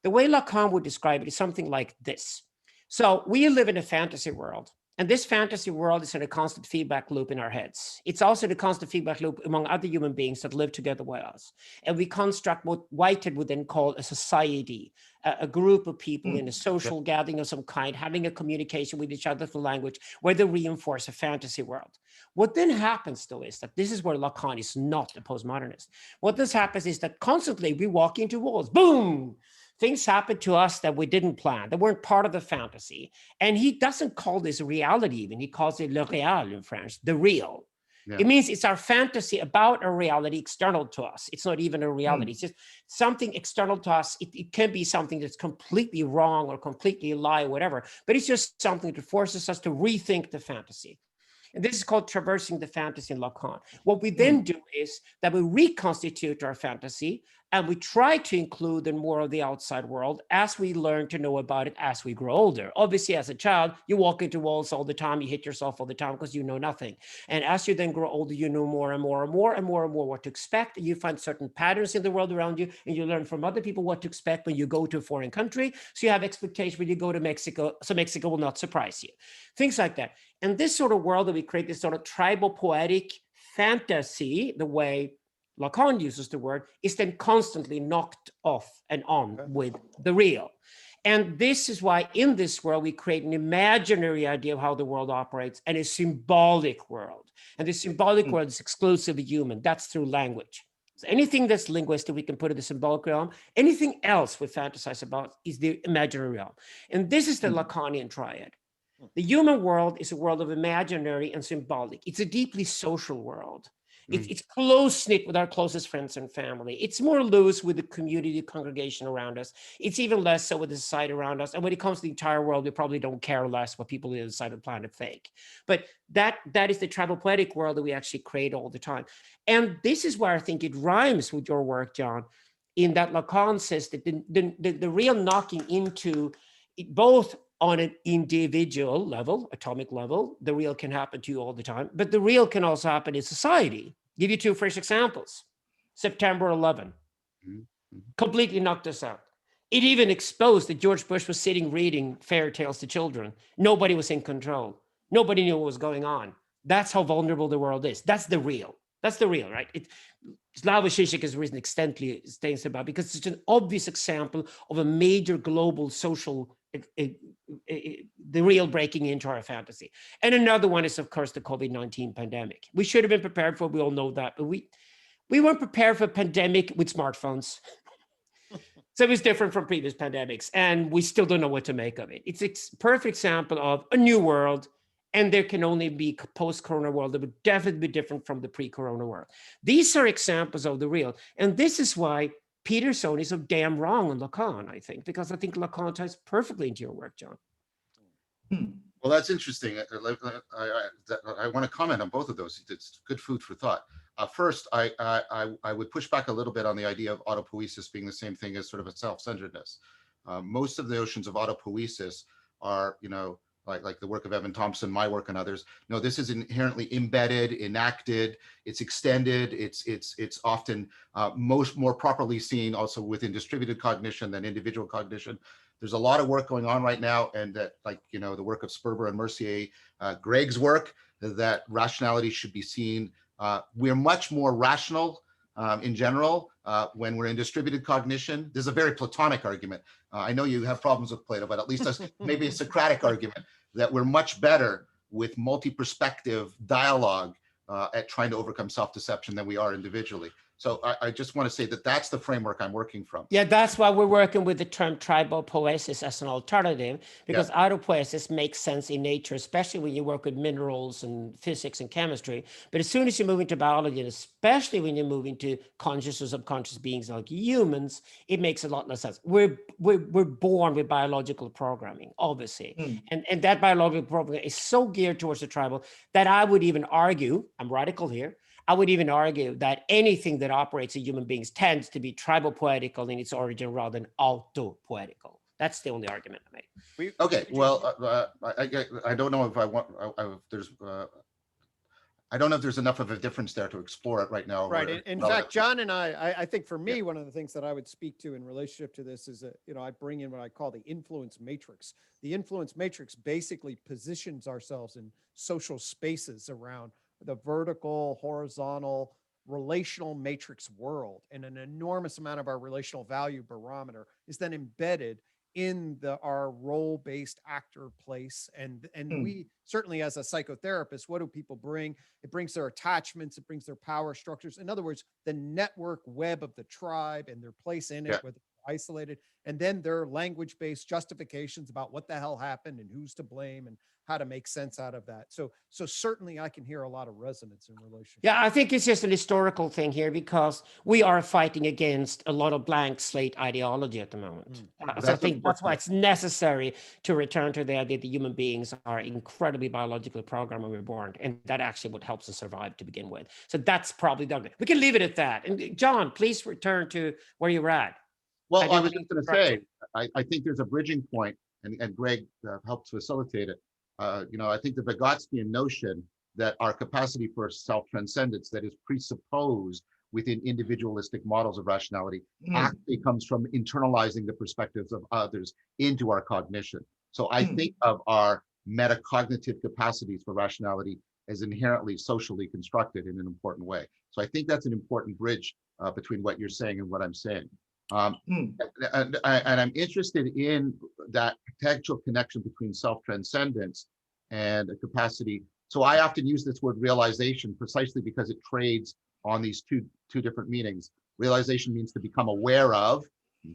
the way Lacan would describe it is something like this. So we live in a fantasy world. And this fantasy world is in a constant feedback loop in our heads. It's also the constant feedback loop among other human beings that live together with us. And we construct what Whitehead would then call a society, a group of people in a social gathering of some kind, having a communication with each other through language, where they reinforce a fantasy world. What then happens, though, is that this is where Lacan is not a postmodernist. What this happens is that constantly we walk into walls, boom! Things happen to us that we didn't plan, that weren't part of the fantasy. And he doesn't call this reality even, he calls it le réel in French, the real. Yeah. It means it's our fantasy about a reality external to us. It's not even a reality, it's just something external to us. It can be something that's completely wrong or completely a lie or whatever, but it's just something that forces us to rethink the fantasy. And this is called traversing the fantasy in Lacan. What we then do is that we reconstitute our fantasy and we try to include in more of the outside world as we learn to know about it as we grow older. Obviously, as a child, you walk into walls all the time, you hit yourself all the time because you know nothing. And as you then grow older, you know more and more and more and more and more what to expect. And you find certain patterns in the world around you, and you learn from other people what to expect when you go to a foreign country. So you have expectations when you go to Mexico, so Mexico will not surprise you. Things like that. And this sort of world that we create, this sort of tribal poetic fantasy, the way Lacan uses the word, is then constantly knocked off and on with the real. And this is why in this world, we create an imaginary idea of how the world operates and a symbolic world. And the symbolic world is exclusively human. That's through language. So anything that's linguistic, we can put in the symbolic realm. Anything else we fantasize about is the imaginary realm. And this is the Lacanian triad. The human world is a world of imaginary and symbolic. It's a deeply social world. It's close-knit with our closest friends and family. It's more loose with the community, congregation around us. It's even less so with the society around us. And when it comes to the entire world, we probably don't care less what people on the other side of the planet think. But that is the tribal poetic world that we actually create all the time. And this is where I think it rhymes with your work, John, in that Lacan says that the real knocking into it, both on an individual level, atomic level, the real can happen to you all the time, but the real can also happen in society. Give you two fresh examples. September 11, completely knocked us out. It even exposed that George Bush was sitting reading fairy tales to children. Nobody was in control. Nobody knew what was going on. That's how vulnerable the world is. That's the real. That's the real, right? Slavoj Žižek has written extensively about because it's an obvious example of a major global social the real breaking into our fantasy. And another one is, of course, the COVID-19 pandemic. We should have been prepared for it. We all know that, but we weren't prepared for a pandemic with smartphones. So it was different from previous pandemics, and we still don't know what to make of it. It's a perfect example of a new world, and there can only be post-corona world that would definitely be different from the pre-corona world. These are examples of the real, and this is why Peterson is so damn wrong on Lacan, I think, because I think Lacan ties perfectly into your work, John. Well, that's interesting. I want to comment on both of those. It's good food for thought. First, I would push back a little bit on the idea of autopoiesis being the same thing as sort of a self-centeredness. Most of the notions of autopoiesis are, like the work of Evan Thompson, my work and others. No, this is inherently embedded, enacted, it's extended, it's often more properly seen also within distributed cognition than individual cognition. There's a lot of work going on right now, and that, the work of Sperber and Mercier, Gregg's work, that rationality should be seen. We're much more rational in general when we're in distributed cognition. There's a very Platonic argument. I know you have problems with Plato, but at least maybe a Socratic argument that we're much better with multi-perspective dialogue at trying to overcome self-deception than we are individually. So I just want to say that that's the framework I'm working from. Yeah, that's why we're working with the term tribal poiesis as an alternative, because autopoiesis makes sense in nature, especially when you work with minerals and physics and chemistry. But as soon as you move into biology, and especially when you move into conscious or subconscious beings like humans, it makes a lot less sense. We're born with biological programming, obviously. And that biological programming is so geared towards the tribal that I would even argue, I'm radical here, I would even argue that anything that operates in human beings tends to be tribal poetical in its origin rather than auto poetical. That's the only argument I make. Okay, well, I don't know if I don't know if there's enough of a difference there to explore it right now. Right. In fact, John and I think for me, one of the things that I would speak to in relationship to this is that, I bring in what I call the influence matrix. The influence matrix basically positions ourselves in social spaces around the vertical, horizontal, relational matrix world. And an enormous amount of our relational value barometer is then embedded in our role-based actor place. And we certainly, as a psychotherapist, what do people bring? It brings their attachments, it brings their power structures. In other words, the network web of the tribe and their place in it, whether isolated, and then their language-based justifications about what the hell happened and who's to blame and how to make sense out of that. So certainly I can hear a lot of resonance in relation. Yeah, I think it's just an historical thing here because we are fighting against a lot of blank slate ideology at the moment. So I think that's why it's necessary to return to the idea that human beings are incredibly biologically programmed when we're born, and that actually what helps us survive to begin with. So that's probably done. We can leave it at that. And John, please return to where you were at. Well, I was just going to say, I think there's a bridging point, and Gregg helped facilitate it. I think the Vygotskyan notion that our capacity for self-transcendence that is presupposed within individualistic models of rationality actually comes from internalizing the perspectives of others into our cognition. So I think of our metacognitive capacities for rationality as inherently socially constructed in an important way. So I think that's an important bridge between what you're saying and what I'm saying. And I'm interested in that potential connection between self-transcendence and a capacity. So I often use this word realization precisely because it trades on these two different meanings. Realization means to become aware of,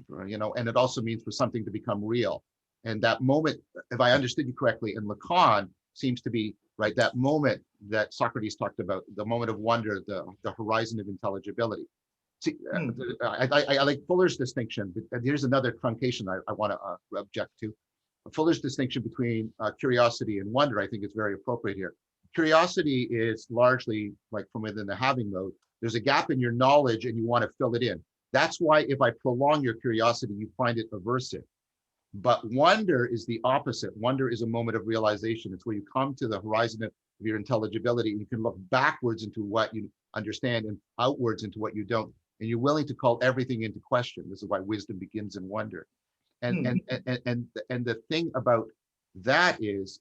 and it also means for something to become real. And that moment, if I understood you correctly, in Lacan seems to be right that moment that Socrates talked about, the moment of wonder, the horizon of intelligibility. See, I like Fuller's distinction. Here's another truncation I want to object to. Fuller's distinction between curiosity and wonder, I think, is very appropriate here. Curiosity is largely like from within the having mode. There's a gap in your knowledge and you want to fill it in. That's why if I prolong your curiosity, you find it aversive. But wonder is the opposite. Wonder is a moment of realization. It's where you come to the horizon of your intelligibility and you can look backwards into what you understand and outwards into what you don't. And you're willing to call everything into question. This is why wisdom begins in wonder. And the thing about that is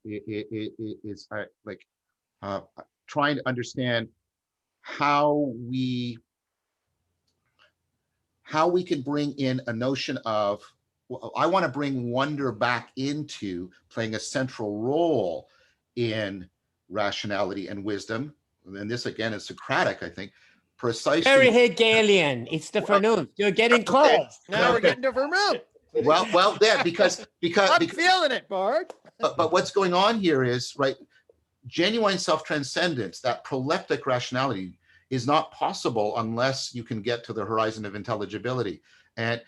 trying to understand how we can bring in a notion of, well, I want to bring wonder back into playing a central role in rationality and wisdom. And this again is Socratic, I think. Precisely. Very Hegelian. It's the vermouth. You're getting close. Now we're getting to vermouth. Well, yeah, because I'm feeling it, Bard. But what's going on here is genuine self-transcendence, that proleptic rationality, is not possible unless you can get to the horizon of intelligibility. And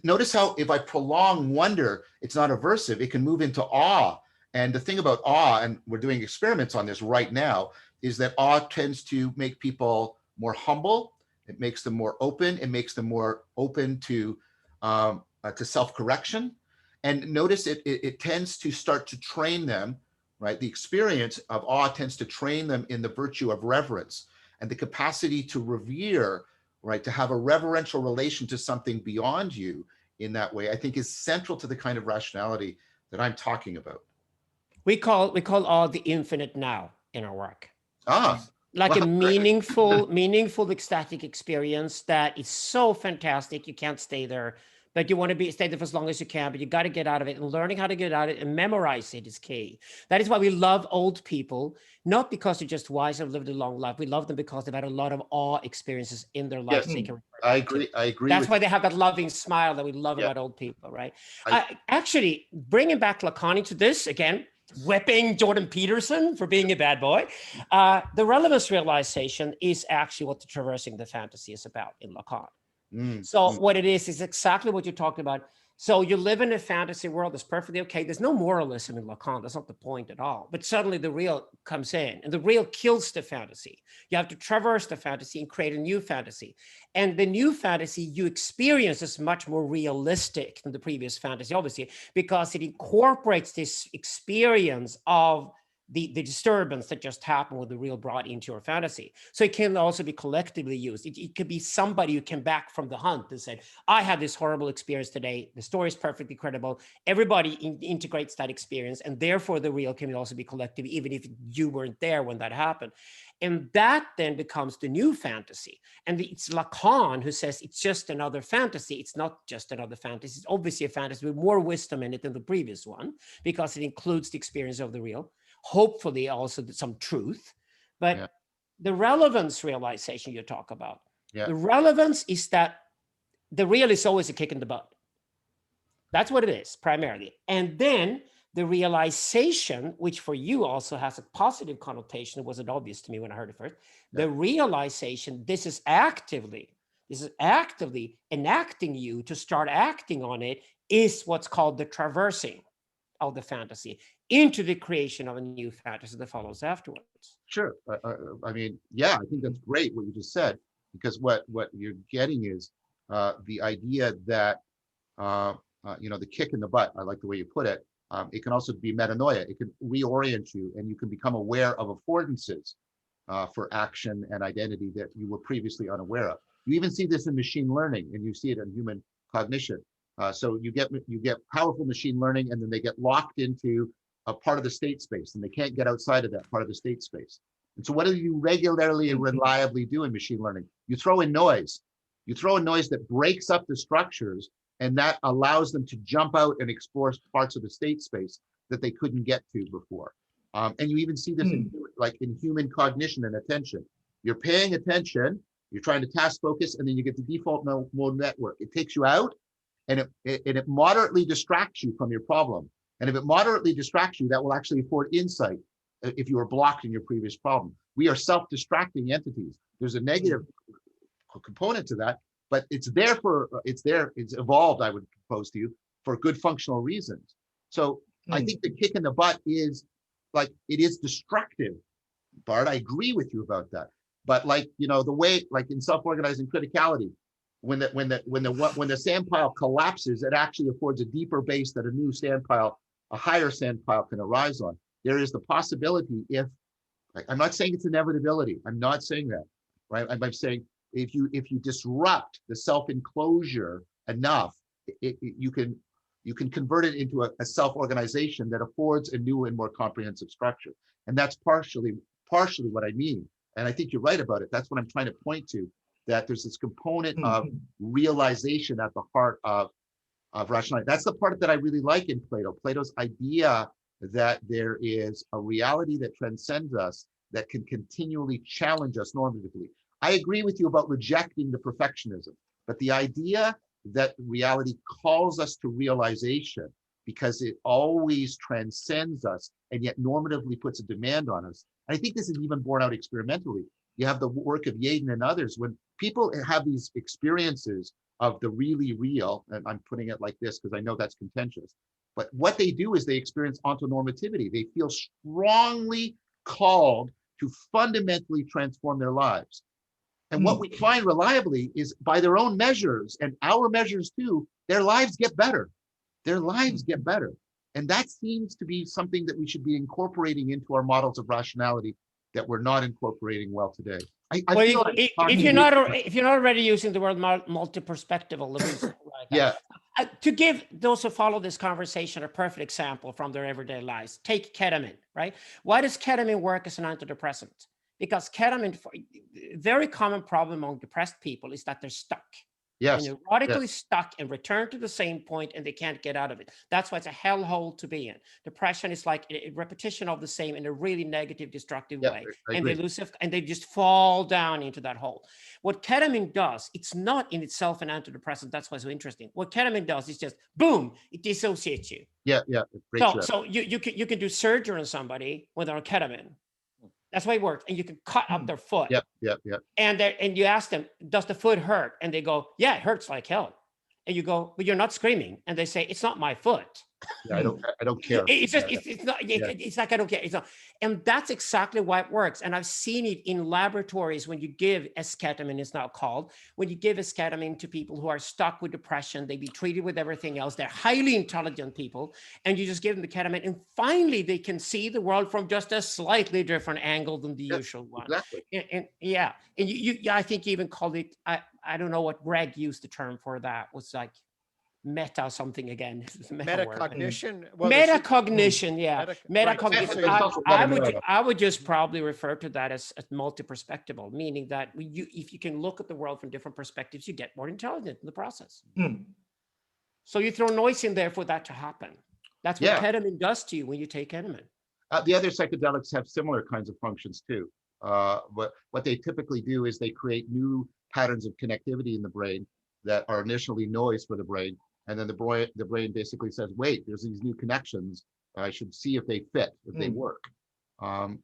notice how if I prolong wonder, it's not aversive. It can move into awe. And the thing about awe, and we're doing experiments on this right now, is that awe tends to make people more humble. It makes them more open. It makes them more open to self-correction. And notice it tends to start to train them, right? The experience of awe tends to train them in the virtue of reverence and the capacity to revere, right? To have a reverential relation to something beyond you in that way, I think is central to the kind of rationality that I'm talking about. We call awe the infinite now in our work. Like well, a meaningful ecstatic experience that is so fantastic you can't stay there, but you want to stay there for as long as you can, but you got to get out of it, and learning how to get out of it and memorize it is key. That is why we love old people, not because they're just wise and lived a long life. We love them because they've had a lot of awe experiences in their life. Yes, So I agree. That's why they have that loving smile that we love about old people, right? Actually, bringing back Lacanian to this again, whipping Jordan Peterson for being a bad boy. The relevance realization is actually what the traversing the fantasy is about in Lacan. What it is exactly what you're talking about. So you live in a fantasy world that's perfectly okay. There's no moralism in Lacan. That's not the point at all. But suddenly the real comes in, and the real kills the fantasy. You have to traverse the fantasy and create a new fantasy. And the new fantasy you experience is much more realistic than the previous fantasy, obviously, because it incorporates this experience of the disturbance that just happened with the real brought into your fantasy. So it can also be collectively used. It could be somebody who came back from the hunt and said, I had this horrible experience today. The story is perfectly credible. Everybody integrates that experience, and therefore the real can also be collective, even if you weren't there when that happened. And that then becomes the new fantasy. And it's Lacan who says it's just another fantasy. It's not just another fantasy. It's obviously a fantasy with more wisdom in it than the previous one, because it includes the experience of the real. Hopefully also some truth, but the relevance realization you talk about, the relevance is that the real is always a kick in the butt. That's what it is primarily. And then the realization, which for you also has a positive connotation, it wasn't obvious to me when I heard it first, the realization, this is actively enacting you to start acting on it, is what's called the traversing of the fantasy into the creation of a new fantasy that follows afterwards. Sure. I mean, yeah, I think that's great what you just said, because what you're getting is the idea that, the kick in the butt, I like the way you put it. It can also be metanoia. It can reorient you, and you can become aware of affordances for action and identity that you were previously unaware of. You even see this in machine learning, and you see it in human cognition. So you get powerful machine learning, and then they get locked into a part of the state space, and they can't get outside of that part of the state space. And so what do you regularly and reliably do in machine learning? You throw in noise. You throw in noise that breaks up the structures, and that allows them to jump out and explore parts of the state space that they couldn't get to before. And you even see this in human cognition and attention. You're paying attention, you're trying to task focus, and then you get the default mode network. It takes you out, and it moderately distracts you from your problem. And if it moderately distracts you, that will actually afford insight if you were blocked in your previous problem. We are self-distracting entities. There's a negative component to that, but it's evolved, I would propose to you, for good functional reasons. So I think the kick in the butt is it is destructive. Bart, I agree with you about that. But the way, in self-organizing criticality, when the sand pile collapses, it actually affords a deeper base that a higher sand pile can arise on. There is the possibility, I'm not saying it's inevitability. I'm not saying that, right? I'm saying if you disrupt the self-enclosure enough, you can convert it into a self-organization that affords a new and more comprehensive structure. And that's partially what I mean. And I think you're right about it. That's what I'm trying to point to, that there's this component of realization at the heart of rationality. That's the part that I really like in Plato. Plato's idea that there is a reality that transcends us, that can continually challenge us normatively. I agree with you about rejecting the perfectionism, but the idea that reality calls us to realization because it always transcends us and yet normatively puts a demand on us. And I think this is even borne out experimentally. You have the work of Yaden and others. When people have these experiences of the really real, and I'm putting it like this because I know that's contentious, but what they do is they experience ontonormativity. They feel strongly called to fundamentally transform their lives. And what we find reliably is, by their own measures and our measures too, their lives get better. Their lives get better. And that seems to be something that we should be incorporating into our models of rationality that we're not incorporating well today. If you're not already using the word multi-perspectival, to give those who follow this conversation a perfect example from their everyday lives, take ketamine, right? Why does ketamine work as an antidepressant? Because ketamine, very common problem among depressed people is that they're stuck. Yes. And neurotically stuck and return to the same point, and they can't get out of it. That's why it's a hellhole to be in. Depression is like a repetition of the same in a really negative, destructive way. And they lose it, and they just fall down into that hole. What ketamine does, it's not in itself an antidepressant. That's why it's so interesting. What ketamine does is just, boom, it dissociates you. So you can do surgery on somebody when they're on ketamine. That's why it works. And you can cut up their foot. And you ask them, does the foot hurt? And they go, yeah, it hurts like hell. And you go, but you're not screaming. And they say, it's not my foot. Yeah, I don't care. It's just, it's not, it's like, I don't care. It's not. And that's exactly why it works. And I've seen it in laboratories when you give esketamine, it's now called, when you give esketamine to people who are stuck with depression, they be treated with everything else. They're highly intelligent people. And you just give them the ketamine and finally they can see the world from just a slightly different angle than the usual one. Exactly. And I think you even called it, I don't know what Gregg used the term for that, was like, meta something again. Metacognition. Well, metacognition, yeah. Metacognition. Right. I would just probably refer to that as multi-perspectival, meaning that if you can look at the world from different perspectives, you get more intelligent in the process. So you throw noise in there for that to happen. That's what ketamine does to you when you take ketamine. The other psychedelics have similar kinds of functions too. But what they typically do is they create new patterns of connectivity in the brain that are initially noise for the brain. And then the brain basically says, wait, there's these new connections. I should see if they fit, if they work. And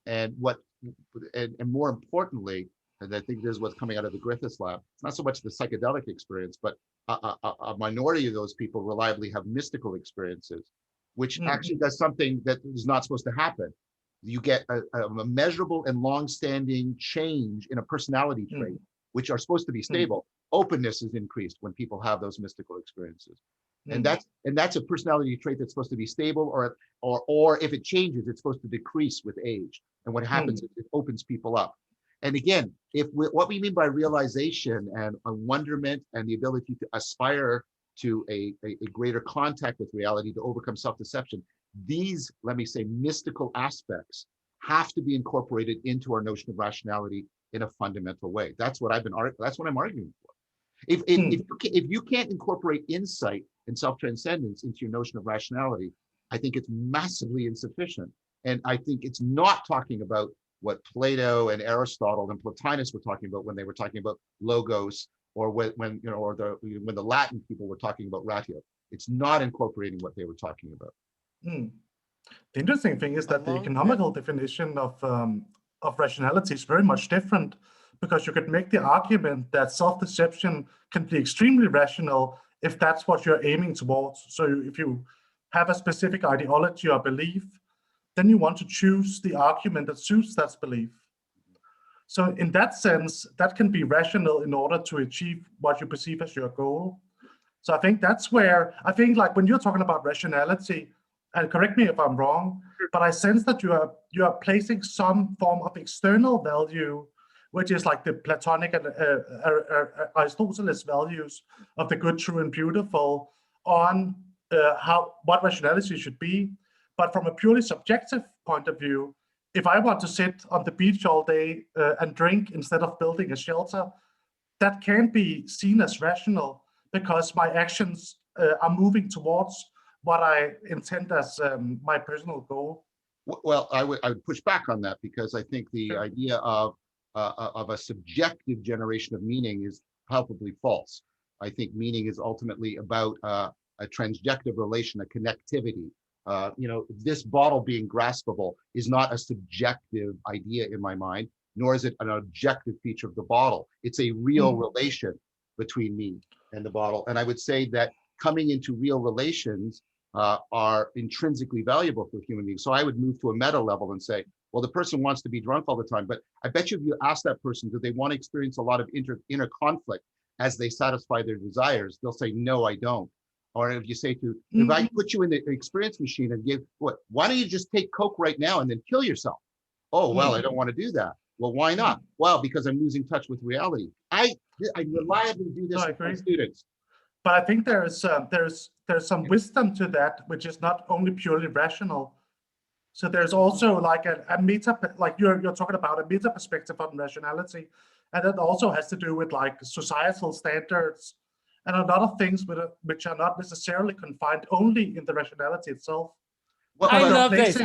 more importantly, and I think this is what's coming out of the Griffiths lab, it's not so much the psychedelic experience, but a minority of those people reliably have mystical experiences, which actually does something that is not supposed to happen. You get a measurable and long-standing change in a personality trait, which are supposed to be stable. Openness is increased when people have those mystical experiences. And that's a personality trait that's supposed to be stable, or if it changes, it's supposed to decrease with age. And what happens is it opens people up. And again, what we mean by realization and wonderment and the ability to aspire to a greater contact with reality, to overcome self-deception, these, let me say, mystical aspects have to be incorporated into our notion of rationality in a fundamental way. That's what that's what I'm arguing for. If you can't incorporate insight and self-transcendence into your notion of rationality, I think it's massively insufficient. And I think it's not talking about what Plato and Aristotle and Plotinus were talking about when they were talking about logos, or when the Latin people were talking about ratio. It's not incorporating what they were talking about. The interesting thing is that the economical definition of rationality is very much different, because you could make the argument that self-deception can be extremely rational if that's what you're aiming towards. So if you have a specific ideology or belief, then you want to choose the argument that suits that belief. So in that sense, that can be rational in order to achieve what you perceive as your goal. So I think that's where, like when you're talking about rationality, and correct me if I'm wrong, but I sense that you are placing some form of external value, which is like the Platonic and Aristoteles values of the good, true, and beautiful, on what rationality should be. But from a purely subjective point of view, if I want to sit on the beach all day and drink instead of building a shelter, that can't be seen as rational, because my actions are moving towards what I intend as my personal goal. Well, I would push back on that, because I think the idea of a subjective generation of meaning is palpably false. I think meaning is ultimately about a transjective relation, a connectivity. This bottle being graspable is not a subjective idea in my mind, nor is it an objective feature of the bottle. It's a real relation between me and the bottle. And I would say that coming into real relations are intrinsically valuable for human beings. So I would move to a meta level and say, well, the person wants to be drunk all the time, but I bet you if you ask that person, do they want to experience a lot of inner conflict as they satisfy their desires? They'll say, no, I don't. Or if you say if I put you in the experience machine and why don't you just take Coke right now and then kill yourself? Oh, well, I don't want to do that. Well, why not? Well, because I'm losing touch with reality. I reliably do this with my students. But I think there's some wisdom to that, which is not only purely rational. So there's also like a meta, like you're talking about a meta perspective on rationality, and that also has to do with like societal standards and a lot of things which are not necessarily confined only in the rationality itself. Well, I love this.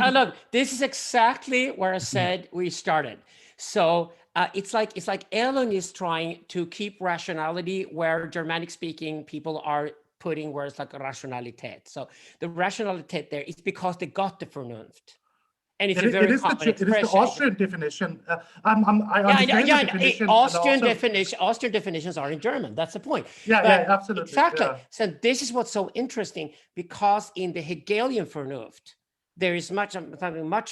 This is exactly where I said we started. So it's like Elung is trying to keep rationality where Germanic-speaking people are putting where it's like a Rationalität. So the Rationalität there is because they got the Vernunft. And it's a very common expression. It is the Austrian definition. I understand the definition. Austrian definitions are in German. That's the point. Yeah, absolutely. Exactly. Yeah. So this is what's so interesting, because in the Hegelian Vernunft, there is much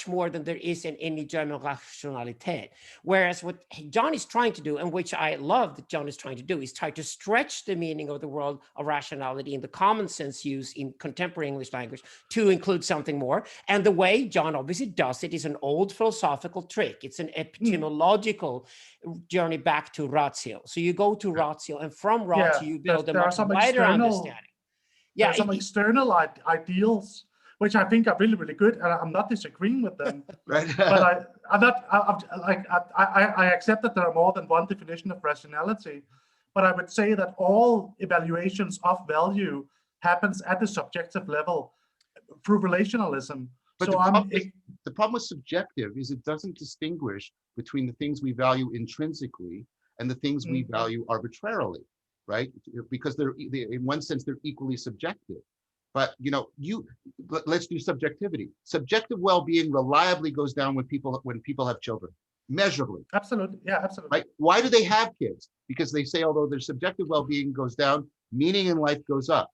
more than there is in any German Rationalität. Whereas what John is trying to do, and which I love that John is trying to do, is try to stretch the meaning of the world of rationality in the common sense use in contemporary English language to include something more. And the way John obviously does it is an old philosophical trick. It's an epistemological journey back to ratio. So you go to ratio, and from ratio you build a much wider understanding. Yeah, there are some external ideals, which I think are really, really good, and I'm not disagreeing with them. Right. But I accept that there are more than one definition of rationality, but I would say that all evaluations of value happens at the subjective level through relationalism. But so the problem with subjective is it doesn't distinguish between the things we value intrinsically and the things we value arbitrarily, right? Because they're in one sense they're equally subjective. But let's do subjectivity. Subjective well-being reliably goes down when people have children, measurably. Absolutely, yeah, absolutely. Right? Why do they have kids? Because they say although their subjective well-being goes down, meaning in life goes up,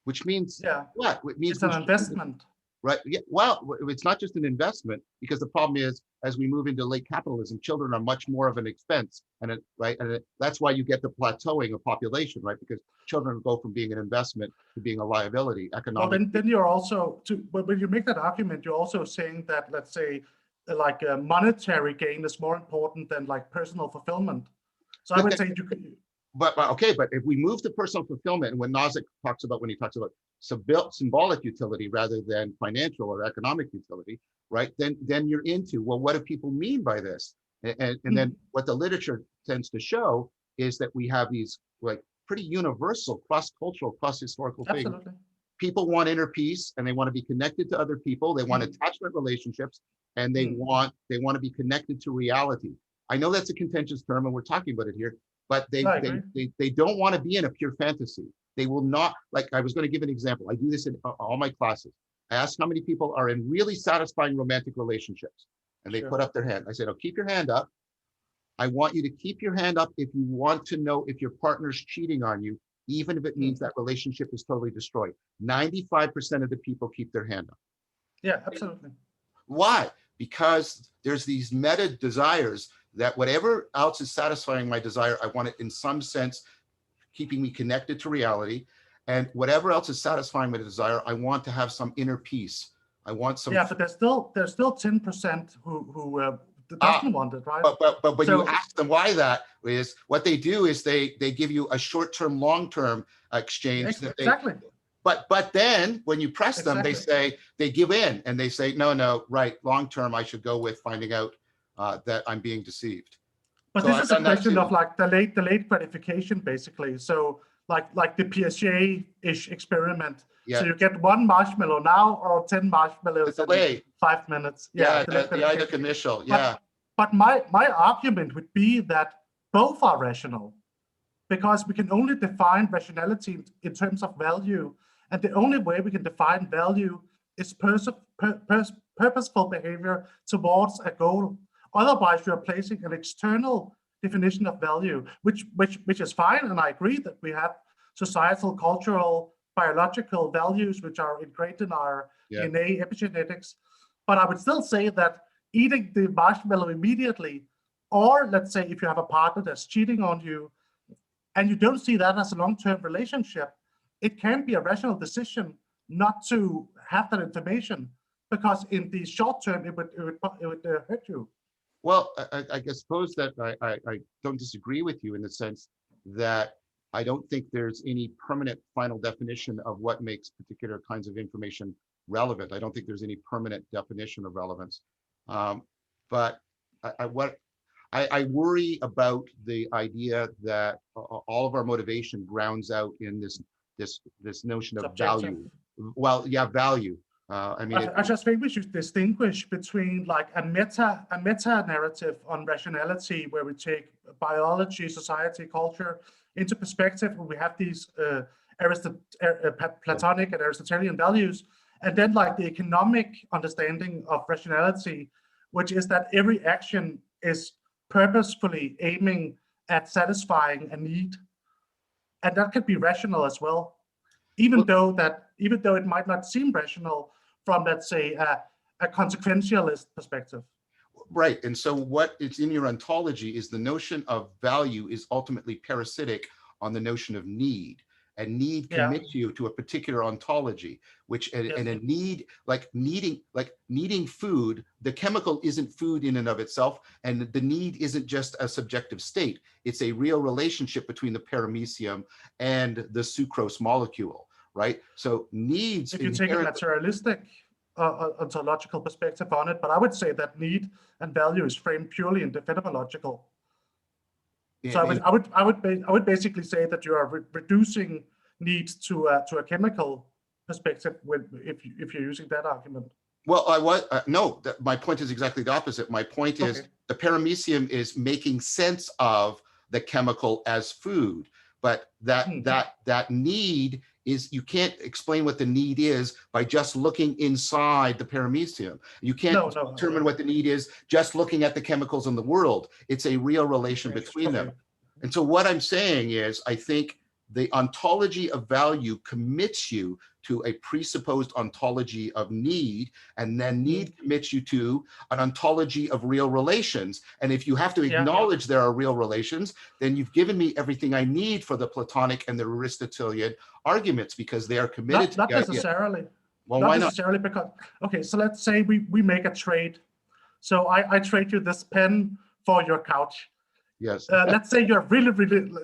which means what? It means it's an investment. Right. Yeah. Well, it's not just an investment, because the problem is, as we move into late capitalism, children are much more of an expense, and that's why you get the plateauing of population, right? Because children go from being an investment to being a liability. Economic. Well, then you're also when you make that argument, you're also saying that, let's say, like monetary gain is more important than like personal fulfillment. So I would say you could. But if we move to personal fulfillment, and when Nozick talks about symbolic utility rather than financial or economic utility, right? Then you're into, well, what do people mean by this? And then what the literature tends to show is that we have these like pretty universal, cross-cultural, cross-historical things. Absolutely. People want inner peace, and they want to be connected to other people. They want attachment relationships, and they want to be connected to reality. I know that's a contentious term, and we're talking about it here. But they don't want to be in a pure fantasy. They will not, like I was going to give an example. I do this in all my classes. I ask how many people are in really satisfying romantic relationships, and they put up their hand. I said, "Oh, keep your hand up. I want you to keep your hand up if you want to know if your partner's cheating on you, even if it means that relationship is totally destroyed." 95% of the people keep their hand up. Yeah, absolutely. Why? Because there's these meta desires that whatever else is satisfying my desire, I want it in some sense keeping me connected to reality. And whatever else is satisfying my desire, I want to have some inner peace. I want some. Yeah, but there's still 10% who doesn't want it, right? But when you ask them why that is, what they do is they give you a short-term, long-term exchange. Exactly. But then when you press them, they give in and they say, no, right, long-term, I should go with finding out that I'm being deceived. But so this is a question of like the late gratification, basically. So like the Piaget-ish experiment. Yeah. So you get one marshmallow now or 10 marshmallows in 5 minutes. Yeah, the idea initial. Yeah. But my argument would be that both are rational, because we can only define rationality in terms of value, and the only way we can define value is purposeful behavior towards a goal. Otherwise, you are placing an external definition of value, which is fine, and I agree that we have societal, cultural, biological values which are ingrained in our DNA, epigenetics. But I would still say that eating the marshmallow immediately, or let's say if you have a partner that's cheating on you, and you don't see that as a long-term relationship, it can be a rational decision not to have that information, because in the short term it would hurt you. Well, I suppose that I don't disagree with you in the sense that I don't think there's any permanent final definition of what makes particular kinds of information relevant. I don't think there's any permanent definition of relevance. But I worry about the idea that all of our motivation grounds out in this notion of subjective value. Well, yeah, value. I just think we should distinguish between like a meta narrative on rationality, where we take biology, society, culture into perspective, where we have these Platonic and Aristotelian values, And then like the economic understanding of rationality, which is that every action is purposefully aiming at satisfying a need. And that can be rational as well, even though it might not seem rational from, let's say, a consequentialist perspective. Right. And so what is in your ontology is the notion of value is ultimately parasitic on the notion of need. And need commits you to a particular ontology, which and a need, like needing food, the chemical isn't food in and of itself, and the need isn't just a subjective state. It's a real relationship between the paramecium and the sucrose molecule, right? So needs. If you take a materialistic ontological perspective on it, but I would say that need and value is framed purely in the phenomenological. So I would basically say that you are reducing needs to a chemical perspective if you're using that argument. Well, no. My point is exactly the opposite. My point is the paramecium is making sense of the chemical as food, but that need is, you can't explain what the need is by just looking inside the paramecium. You can't determine what the need is just looking at the chemicals in the world. It's a real relation between them. And so what I'm saying is, I think the ontology of value commits you to a presupposed ontology of need, and then need commits you to an ontology of real relations. And if you have to acknowledge there are real relations, then you've given me everything I need for the Platonic and the Aristotelian arguments, because they are committed to not necessarily. Well, not why necessarily because, okay, so let's say we make a trade. So I trade you this pen for your couch. Yes. Let's say you're really,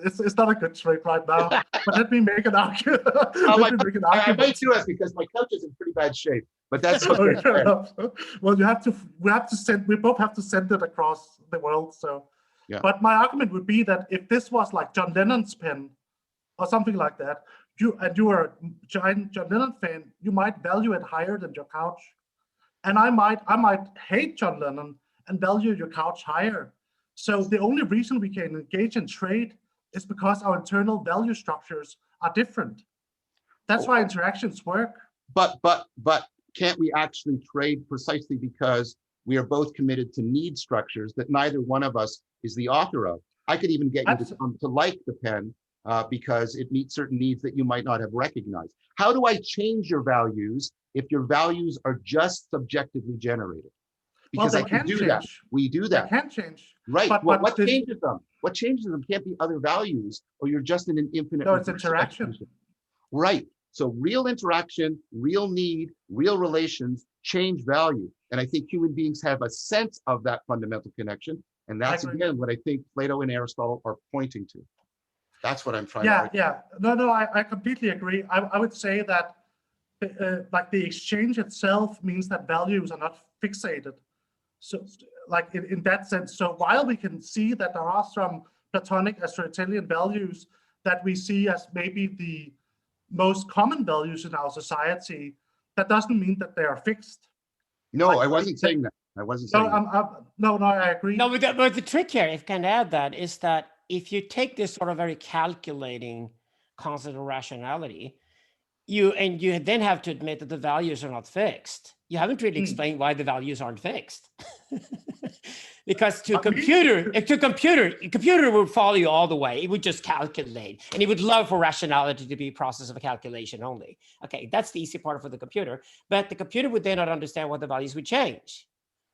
it's not a good trade right now, but let me make an argument. I might do it because my couch is in pretty bad shape, but that's okay. Well, we both have to send it across the world. So, but my argument would be that if this was like John Lennon's pen or something like that, you are a giant John Lennon fan, you might value it higher than your couch. And I might hate John Lennon and value your couch higher. So the only reason we can engage in trade is because our internal value structures are different. That's why interactions work. But can't we actually trade precisely because we are both committed to need structures that neither one of us is the author of? I could even get you to like the pen because it meets certain needs that you might not have recognized. How do I change your values if your values are just subjectively generated? Because I can do that. We do that. They can change. Right. But what changes them? What changes them can't be other values, or you're just in an infinite. No, it's interaction. Right. So real interaction, real need, real relations change value. And I think human beings have a sense of that fundamental connection. And that's again what I think Plato and Aristotle are pointing to. That's what I'm trying to argue. Yeah. No, I completely agree. I would say that like the exchange itself means that values are not fixated. So like in that sense, so while we can see that there are some Platonic Aristotelian values that we see as maybe the most common values in our society, that doesn't mean that they are fixed. No, I wasn't saying that. I wasn't saying that. No, I agree. No, but the trick here, if I can add that, is that if you take this sort of very calculating concept of rationality, you then have to admit that the values are not fixed. You haven't really explained why the values aren't fixed. Because a computer would follow you all the way. It would just calculate, and it would love for rationality to be a process of a calculation only. Okay, that's the easy part for the computer. But the computer would then not understand what the values would change.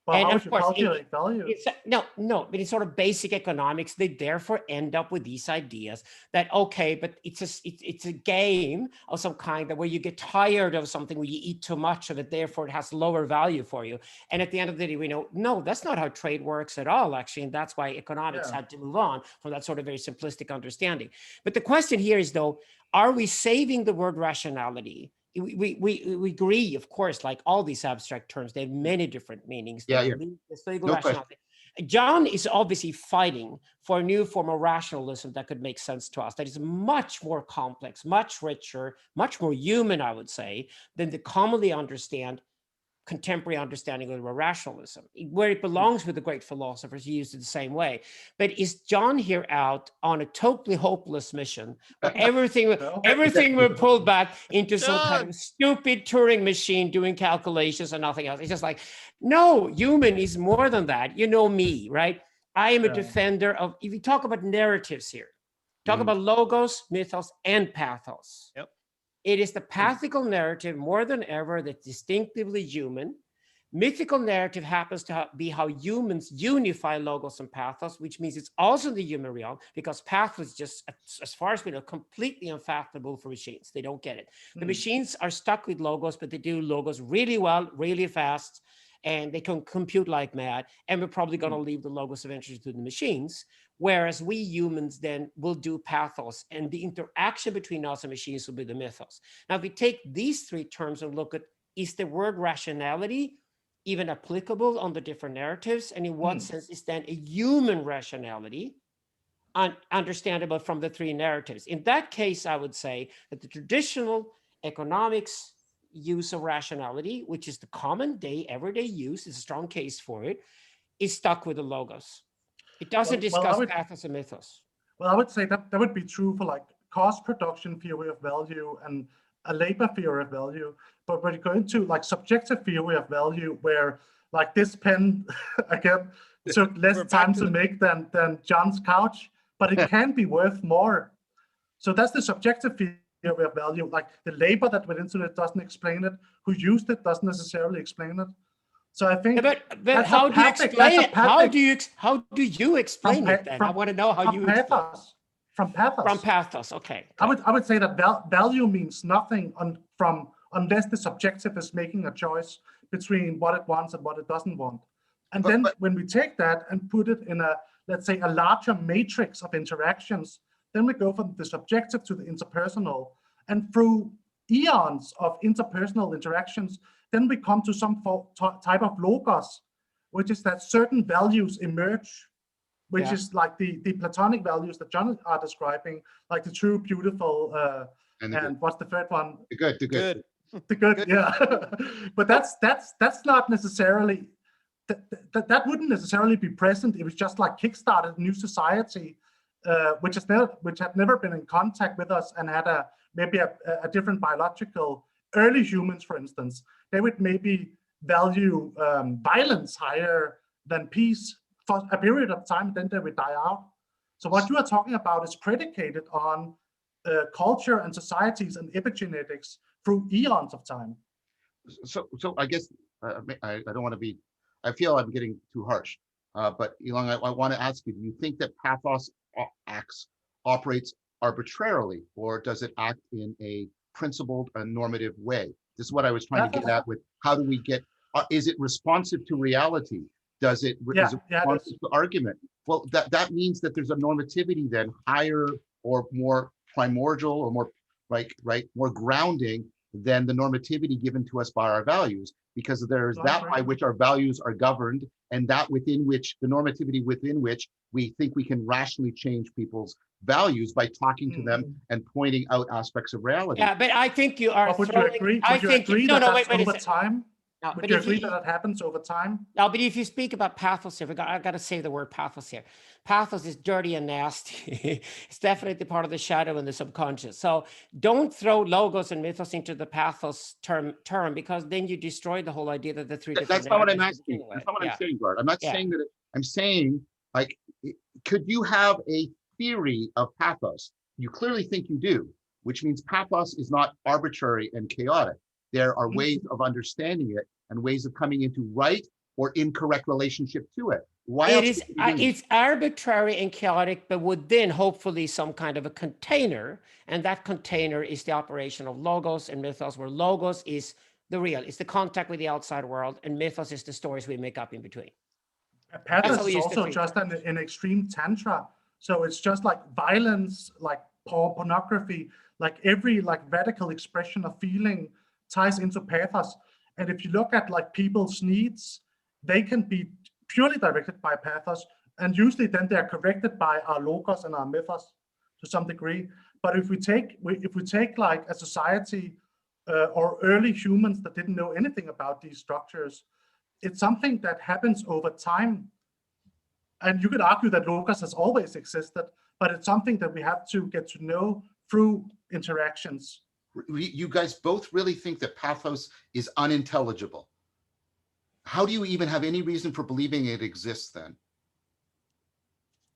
Well, and of course, but it's sort of basic economics. They therefore end up with these ideas that, okay, but it's a game of some kind that where you get tired of something, where you eat too much of it, therefore it has lower value for you. And at the end of the day, we know, no, that's not how trade works at all, actually. And that's why economics had to move on from that sort of very simplistic understanding. But the question here is, though, are we saving the word rationality? We agree, of course, like all these abstract terms, they have many different meanings. John is obviously fighting for a new form of rationalism that could make sense to us, that is much more complex, much richer, much more human, I would say, than the commonly understand contemporary understanding of rationalism, where it belongs with the great philosophers who used it the same way. But is John here out on a totally hopeless mission where everything were pulled back into some kind of stupid Turing machine doing calculations and nothing else? It's just like, no, human is more than that. You know me, right? I am a defender of, if you talk about narratives here, talk about logos, mythos, and pathos. Yep. It is the pathical narrative more than ever that's distinctively human. Mythical narrative happens to be how humans unify logos and pathos, which means it's also in the human realm, because pathos is just, as far as we know, completely unfathomable for machines. They don't get it. The machines are stuck with logos, but they do logos really well, really fast, and they can compute like mad. And we're probably going to leave the logos eventually to the machines. Whereas we humans then will do pathos, and the interaction between us and machines will be the mythos. Now, if we take these three terms and look at, is the word rationality even applicable on the different narratives? And in what sense is then a human rationality understandable from the three narratives? In that case, I would say that the traditional economics use of rationality, which is the common day, everyday use, is a strong case for it, is stuck with the logos. It doesn't discuss pathos and mythos. Well, I would say that would be true for like cost production theory of value and a labor theory of value. But when you go into like subjective theory of value, where like this pen again took less time to make than John's couch, but it can be worth more. So that's the subjective theory of value. Like the labor that went into it doesn't explain it. Who used it doesn't necessarily explain it. So I think, but how do you explain it? How do you explain it then? I want to know how you explain it. From pathos. From pathos, okay. I would say that value means nothing unless the subjective is making a choice between what it wants and what it doesn't want. And then when we take that and put it in a, let's say, a larger matrix of interactions, then we go from the subjective to the interpersonal. And through eons of interpersonal interactions, then we come to some type of logos, which is that certain values emerge, which is like the Platonic values that John are describing, like the true, beautiful, and what's the third one? The good. The good, yeah. But that's not necessarily, that wouldn't necessarily be present. It was just like kickstarted a new society, which had never been in contact with us and had maybe a different biological. Early humans, for instance, they would maybe value violence higher than peace for a period of time, then they would die out. So what you are talking about is predicated on culture and societies and epigenetics through eons of time. So I guess I don't want to be, I feel I'm getting too harsh, but Elung, I want to ask you, do you think that pathos operates arbitrarily, or does it act in a principled and normative way? This is what I was trying to get at with, how do we get, is it responsive to reality? Is it responsive to argument? Well, that means that there's a normativity then higher or more primordial or more more grounding than the normativity given to us by our values, because there's that by which our values are governed, and that within which the normativity within which we think we can rationally change people's values by talking to them and pointing out aspects of reality. Yeah, but I think you are. Would you agree? Would you agree that that's over time? No, would you agree that happens over time? No, but if you speak about pathos here, I got to say the word pathos here. Pathos is dirty and nasty. It's definitely part of the shadow and the subconscious. So don't throw logos and mythos into the pathos term, because then you destroy the whole idea that the three different. That's not what I'm asking. That's not what I'm saying, Bart. I'm not saying that. I'm saying, like, could you have a theory of pathos? You clearly think you do, which means pathos is not arbitrary and chaotic. There are ways of understanding it and ways of coming into right or incorrect relationship to it. Why it's arbitrary and chaotic, but within hopefully some kind of a container, and that container is the operation of logos and mythos, where logos is the real, it's the contact with the outside world, and mythos is the stories we make up in between. Pathos is also just an extreme tantra. So it's just like violence, like pornography, like every radical expression of feeling ties into pathos. And if you look at like people's needs, they can be purely directed by pathos, and usually then they're corrected by our logos and our mythos to some degree. But if we take like a society or early humans that didn't know anything about these structures. It's something that happens over time. And you could argue that logos has always existed, but it's something that we have to get to know through interactions. You guys both really think that pathos is unintelligible. How do you even have any reason for believing it exists then?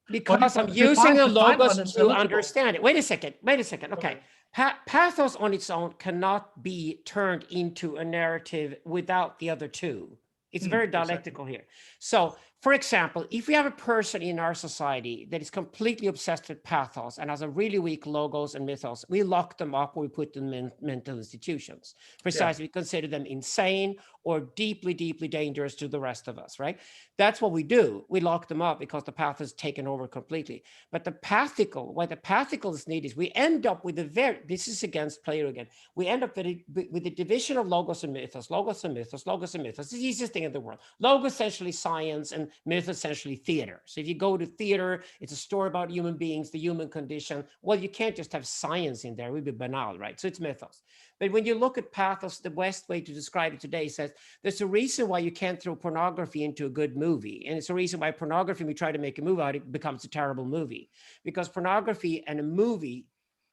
Because I'm using the logos to understand it. Wait a second. Okay. Pathos on its own cannot be turned into a narrative without the other two. It's very dialectical here. So, for example, if we have a person in our society that is completely obsessed with pathos and has a really weak logos and mythos, we lock them up or we put them in mental institutions. Precisely, we consider them insane or deeply, deeply dangerous to the rest of us, right? That's what we do. We lock them up because the path has taken over completely. But the pathical, what the pathical is needed is we end up with this is against Plato again, we end up with the division of logos and mythos, logos and mythos, logos and mythos. It's the easiest thing in the world. Logos essentially science and myth essentially theater. So if you go to theater, it's a story about human beings, the human condition. Well, you can't just have science in there. It would be banal, right? So it's mythos. But when you look at pathos, the best way to describe it today says there's a reason why you can't throw pornography into a good movie. And it's a reason why pornography, we try to make a movie out, it becomes a terrible movie. Because pornography and a movie,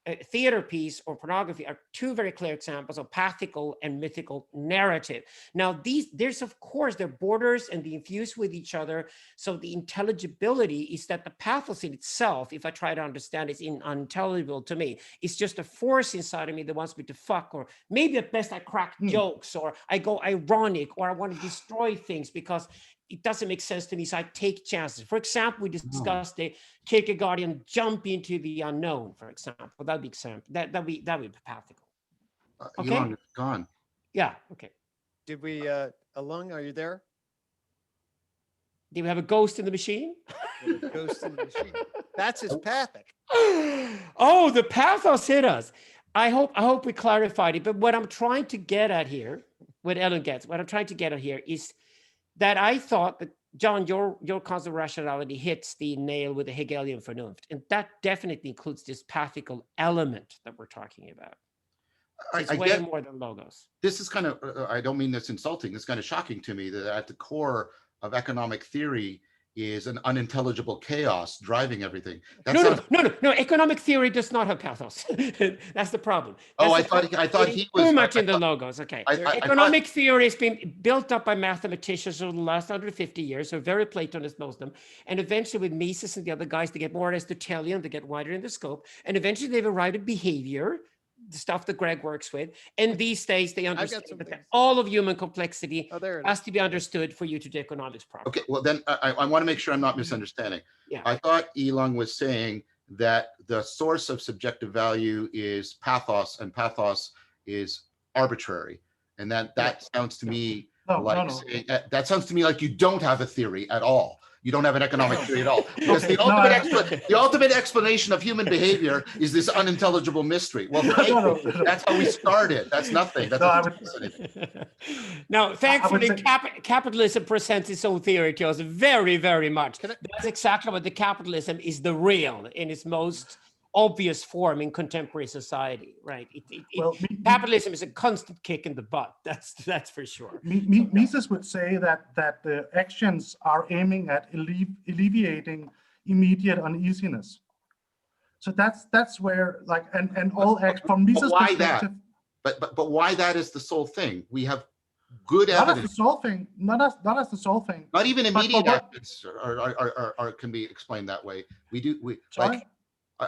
a theater piece or pornography are two very clear examples of pathical and mythical narrative. Now, there's of course, they're borders and they infuse with each other. So the intelligibility is that the pathos in itself, if I try to understand, it's unintelligible to me. It's just a force inside of me that wants me to fuck, or maybe at best I crack jokes, or I go ironic, or I want to destroy things because it doesn't make sense to me, so I take chances. For example, we discussed the Kierkegaardian jump into the unknown, for example. That'd be pathical. Okay? Elung is gone. Yeah, okay. Did we, Elung, are you there? Do we have a ghost in the machine? Ghost in the machine. That's his pathic. Oh, the pathos hit us. I hope we clarified it, but what I'm trying to get at here, what I'm trying to get at here is that I thought that, John, your concept of rationality hits the nail with the Hegelian Vernunft. And that definitely includes this pathical element that we're talking about. So it's way more than logos. This is kind of, I don't mean this insulting, it's kind of shocking to me that at the core of economic theory is an unintelligible chaos driving everything. No. Economic theory does not have pathos. That's the problem. I thought he was too much in the logos. Okay. Economic theory has been built up by mathematicians over the last 150 years. So very Platonist, most of them. And eventually with Mises and the other guys, they get more Aristotelian, they get wider in the scope. And eventually they've arrived at behavior, the stuff that Gregg works with. And these days they understand that all of human complexity has to be understood for you to do economics properly. Okay, well then I want to make sure I'm not misunderstanding. Yeah. I thought Elung was saying that the source of subjective value is pathos, and pathos is arbitrary. And that sounds to me that sounds to me like you don't have a theory at all. You don't have an economic theory at all. Because the ultimate explanation of human behavior is this unintelligible mystery. Well, that's how we started. That's nothing. Now, thankfully, capitalism presents its own theory to us very, very much. That's exactly what the capitalism is, the real in its most obvious form in contemporary society, right? Capitalism is a constant kick in the butt. That's for sure. Mises would say that the actions are aiming at alleviating immediate uneasiness. So that's where, like, and all acts from Mises' perspective. But why that is the sole thing? We have good evidence. Not as the sole thing. Not as the sole thing. Not even immediate actions can be explained that way.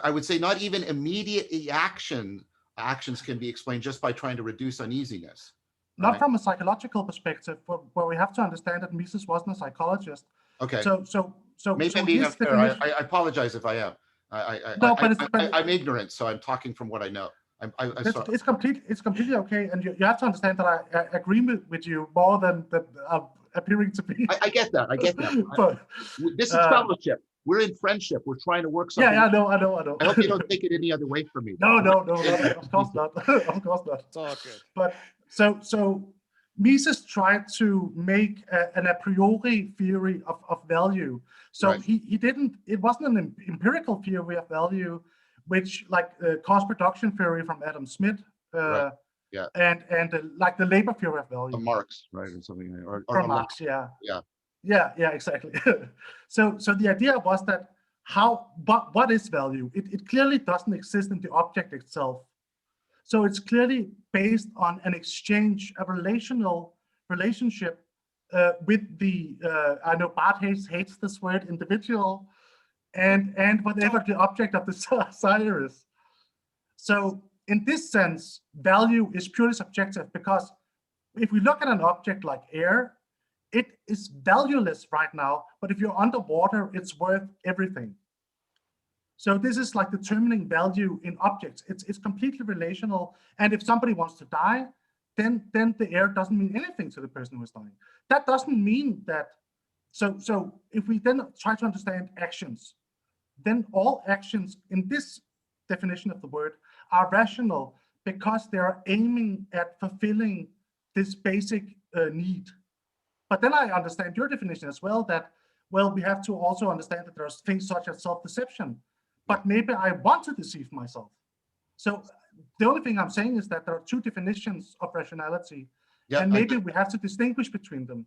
I would say not even immediate actions can be explained just by trying to reduce uneasiness. Not from a psychological perspective, where we have to understand that Mises wasn't a psychologist. Okay. So maybe I'm being unfair. I apologize if I am. I'm ignorant, so I'm talking from what I know. It's completely okay, and you have to understand that I agree with you more than appearing to be. I get that. But, this is fellowship. We're in friendship. We're trying to work something. Yeah, I know. I hope you don't take it any other way from me. No, of course not. Of course not. It's all good. But so Mises tried to make an a priori theory of value. So he didn't. It wasn't an empirical theory of value, which like cost production theory from Adam Smith. Yeah. And like the labor theory of value. From Marx, right, or something, or From Marx, yeah. Yeah, exactly. So the idea was that what is value? It clearly doesn't exist in the object itself. So it's clearly based on an exchange, a relational relationship with the, I know Bart hates this word, individual, and whatever the object of the desire is. So in this sense, value is purely subjective, because if we look at an object like air, it is valueless right now, but if you're underwater, it's worth everything. So this is like determining value in objects. It's completely relational. And if somebody wants to die, then the air doesn't mean anything to the person who is dying. That doesn't mean that. So if we then try to understand actions, then all actions in this definition of the word are rational because they are aiming at fulfilling this basic need. But then I understand your definition as well, that, well, we have to also understand that there's things such as self-deception, but maybe I want to deceive myself. So the only thing I'm saying is that there are two definitions of rationality, and maybe we have to distinguish between them.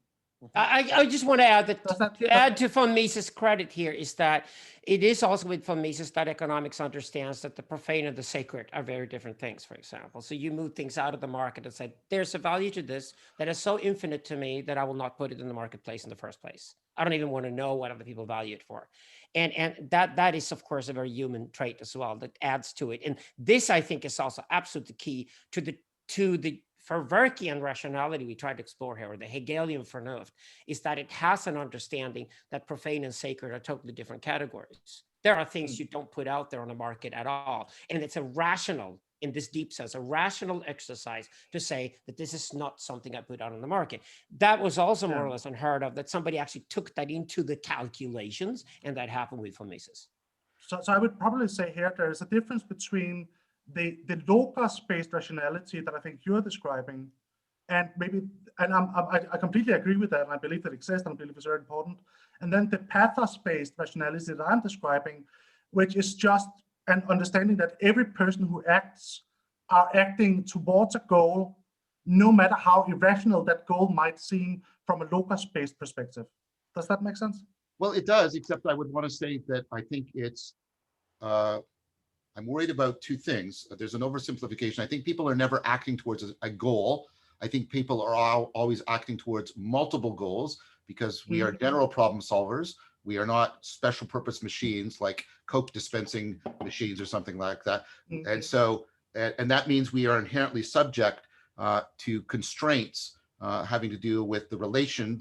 I just want to add that to add to von Mises' credit here is that it is also with von Mises that economics understands that the profane and the sacred are very different things, for example. So you move things out of the market and say, there's a value to this that is so infinite to me that I will not put it in the marketplace in the first place. I don't even want to know what other people value it for. And that is, of course, a very human trait as well that adds to it. And this, I think, is also absolutely key to the Vervaekean rationality we tried to explore here, or the Hegelian Vernunft, is that it has an understanding that profane and sacred are totally different categories. There are things you don't put out there on the market at all. And it's a rational, in this deep sense, a rational exercise to say that this is not something I put out on the market. That was also more or less unheard of, that somebody actually took that into the calculations, and that happened with von Mises. So I would probably say here, there is a difference between the logos-based rationality that I think you're describing, and I completely agree with that, and I believe that exists, and I believe it's very important. And then the pathos-based rationality that I'm describing, which is just an understanding that every person who acts are acting towards a goal, no matter how irrational that goal might seem from a logos-based perspective. Does that make sense? Well, it does, except I would want to say that I think it's, I'm worried about two things. There's an oversimplification. I think people are never acting towards a goal. I think people are always acting towards multiple goals because we are general problem solvers. We are not special purpose machines like Coke dispensing machines or something like that. And so, and that means we are inherently subject to constraints having to do with the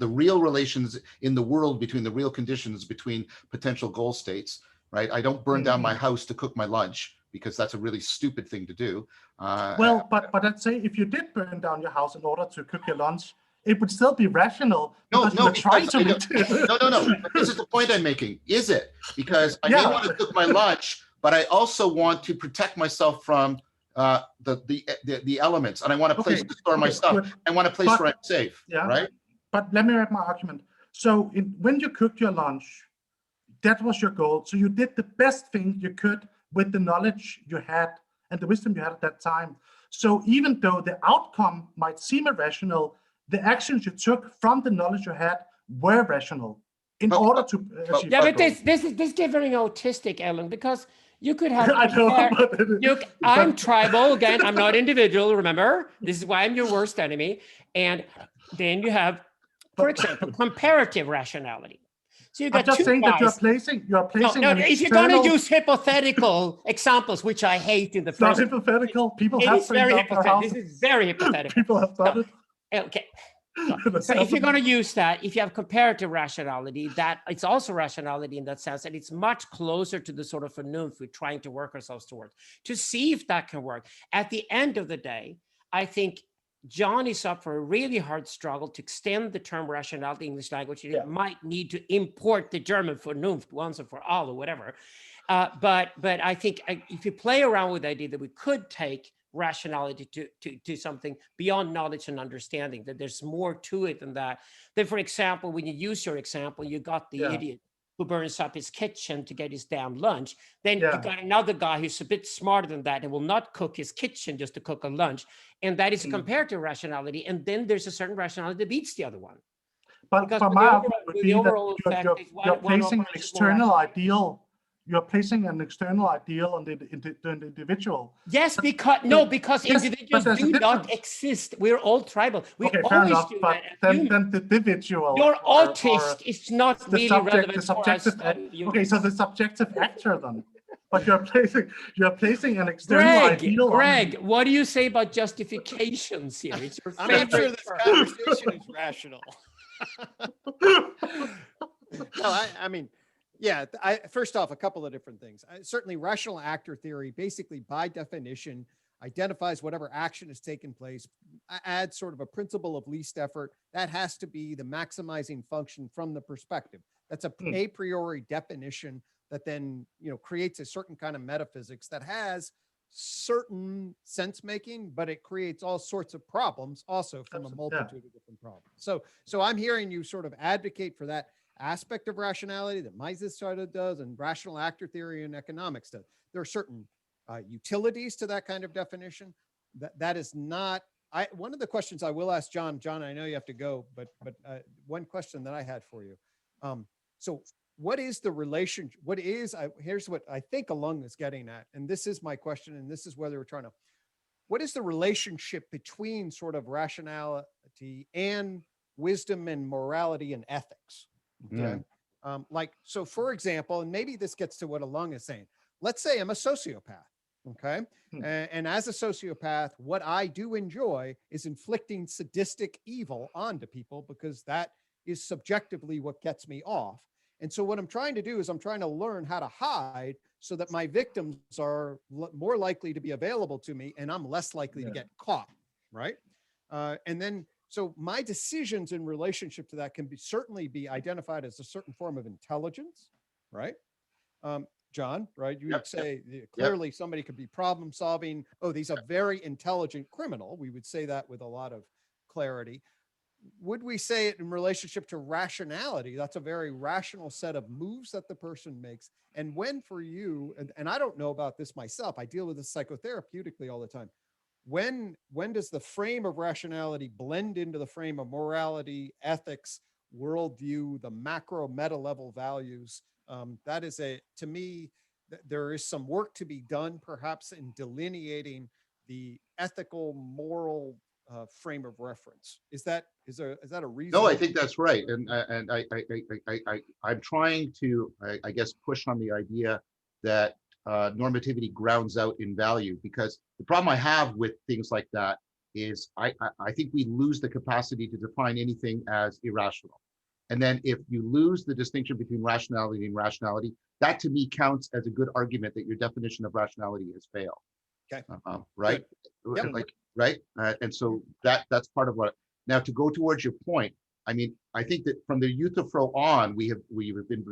real relations in the world between the real conditions between potential goal states. Right? I don't burn down my house to cook my lunch because that's a really stupid thing to do. Well, but I'd say if you did burn down your house in order to cook your lunch, it would still be rational. No. But this is the point I'm making. Is it? Because I may want to cook my lunch, but I also want to protect myself from the elements, and I want a place to store my stuff. Good. I want a place where I'm safe. Yeah. Right. But let me make my argument. So when you cooked your lunch, that was your goal. So you did the best thing you could with the knowledge you had and the wisdom you had at that time. So even though the outcome might seem irrational, the actions you took from the knowledge you had were rational in order to achieve that but this gets very autistic, Elung, because you could have. I know, I'm tribal again. I'm not individual. Remember, this is why I'm your worst enemy. And then you have, for example, comparative rationality. So you got I'm just saying that you're placing. No, if you're going to use hypothetical examples, which I hate in the first. Not hypothetical. People it have is very hypothetical. This is very hypothetical. People have done it. Okay. So if you're going to use that, if you have comparative rationality, that it's also rationality in that sense, and it's much closer to the sort of Vernunft we're trying to work ourselves towards to see if that can work. At the end of the day, I think John is up for a really hard struggle to extend the term rationality in English language. It might need to import the German Vernunft once and for all or whatever. But I think if you play around with the idea that we could take rationality to something beyond knowledge and understanding, that there's more to it than that. Then, for example, when you use your example, you got the idiot who burns up his kitchen to get his damn lunch. Then Yeah. you got another guy who's a bit smarter than that and will not cook his kitchen just to cook a lunch. And that is a comparative rationality. And then there's a certain rationality that beats the other one. But Because for the my overall, argument would the be that overall effect you're, is you're one placing an operation more external rational. ideal. You're placing an external ideal on the individual. Yes, because Yes, individuals but there's a do not difference. exist. We're all tribal. We Okay, fair always enough. do But that as then the individual, Your or autist is not the really subject, relevant the for our subjective. study of Okay, humans. so the subjective actor then. But you're placing an external ideal on him. Greg, what do you say about justifications here? It's your I'm not sure favorite this term. conversation is rational. No, I mean, yeah, first off, a couple of different things. Certainly rational actor theory, basically by definition, identifies whatever action has taken place, adds sort of a principle of least effort. That has to be the maximizing function from the perspective. That's a priori definition that then, creates a certain kind of metaphysics that has certain sense making, but it creates all sorts of problems also from a multitude of different problems. So I'm hearing you sort of advocate for that aspect of rationality that Mises sort of does, and rational actor theory and economics does. There are certain utilities to that kind of definition. That is not. One of the questions I will ask John. John, I know you have to go, but one question that I had for you. So what is the relationship? Here's what I think Elung is getting at, and this is my question, and this is whether we're trying to. What is the relationship between sort of rationality and wisdom and morality and ethics? Okay. So for example, and maybe this gets to what Elung is saying, let's say I'm a sociopath. Okay. And as a sociopath, what I do enjoy is inflicting sadistic evil onto people because that is subjectively what gets me off. And so what I'm trying to do is I'm trying to learn how to hide so that my victims are more likely to be available to me and I'm less likely to get caught. Right. And then, so my decisions in relationship to that can certainly be identified as a certain form of intelligence. Right. John, right? You would say clearly somebody could be problem solving. Oh, he's a very intelligent criminal. We would say that with a lot of clarity. Would we say it in relationship to rationality? That's a very rational set of moves that the person makes. And when for you, and I don't know about this myself, I deal with this psychotherapeutically all the time. When does the frame of rationality blend into the frame of morality, ethics, worldview, the macro meta level values? That is to me, there is some work to be done perhaps in delineating the ethical, moral frame of reference. Is that a reason? No, I think that's right. And I'm trying to, I guess, push on the idea that normativity grounds out in value, because the problem I have with things like that is I think we lose the capacity to define anything as irrational. And then if you lose the distinction between rationality and irrationality, that to me counts as a good argument that your definition of rationality has failed. Okay. Right? Yep. Right? And so that's part of what. Now, to go towards your point, I mean, I think that from the Euthyphro on, we have been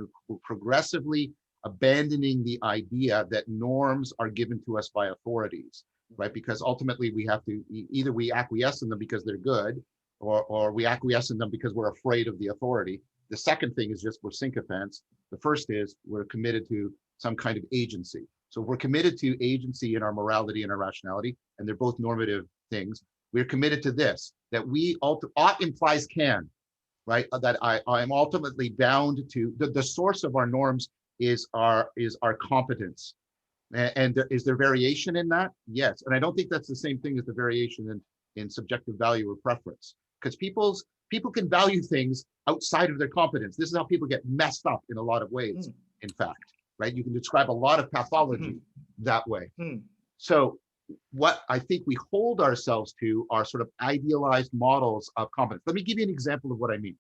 progressively abandoning the idea that norms are given to us by authorities, right? Because ultimately we have to either we acquiesce in them because they're good, or we acquiesce in them because we're afraid of the authority. The second thing is just we're sycophants. The first is we're committed to some kind of agency. So we're committed to agency in our morality and our rationality, and they're both normative things. We're committed to this, that we ought implies can, right? That I am ultimately bound to the source of our norms is our competence. And is there variation in that? Yes. And I don't think that's the same thing as the variation in subjective value or preference, because people can value things outside of their competence. This is how people get messed up in a lot of ways, in fact, right? You can describe a lot of pathology that way. So what I think we hold ourselves to are sort of idealized models of competence. Let me give you an example of what I mean,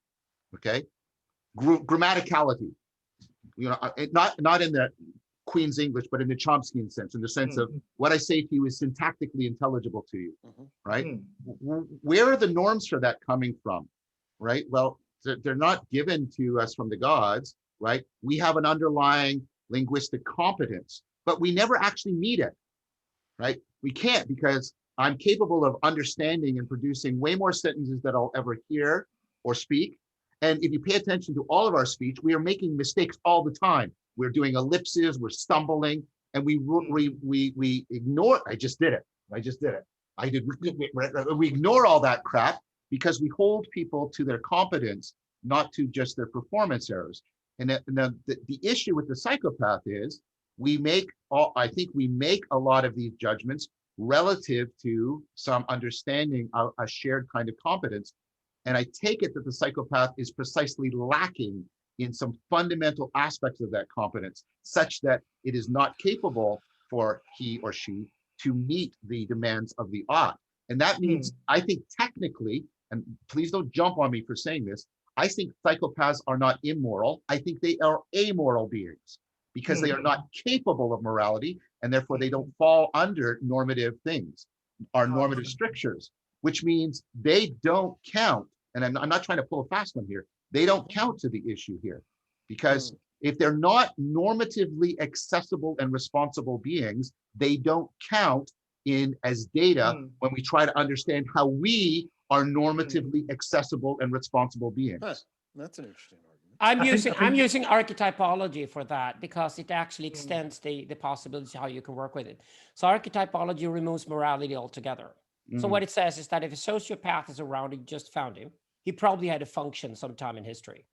okay? Grammaticality, not in the Queen's English, but in the Chomskyan sense, in the sense of what I say to you is syntactically intelligible to you, right? Where are the norms for that coming from, right? Well, they're not given to us from the gods, right? We have an underlying linguistic competence, but we never actually need it, right? We can't, because I'm capable of understanding and producing way more sentences that I'll ever hear or speak. And if you pay attention to all of our speech, we are making mistakes all the time. We're doing ellipses, we're stumbling, and we ignore. I just did it. We ignore all that crap because we hold people to their competence, not to just their performance errors. And the issue with the psychopath is I think we make a lot of these judgments relative to some understanding of a shared kind of competence. And I take it that the psychopath is precisely lacking in some fundamental aspects of that competence, such that it is not capable for he or she to meet the demands of the odd. And that means, I think technically, and please don't jump on me for saying this, I think psychopaths are not immoral. I think they are amoral beings because they are not capable of morality, and therefore they don't fall under normative things, or normative strictures, which means they don't count. And I'm not trying to pull a fast one here. They don't count to the issue here, because if they're not normatively accessible and responsible beings, they don't count in as data when we try to understand how we are normatively accessible and responsible beings. Huh. That's an interesting argument. I'm using archetypology for that because it actually extends the possibilities how you can work with it. So archetypology removes morality altogether. So what it says is that if a sociopath is around, you just found him, he probably had a function sometime in history.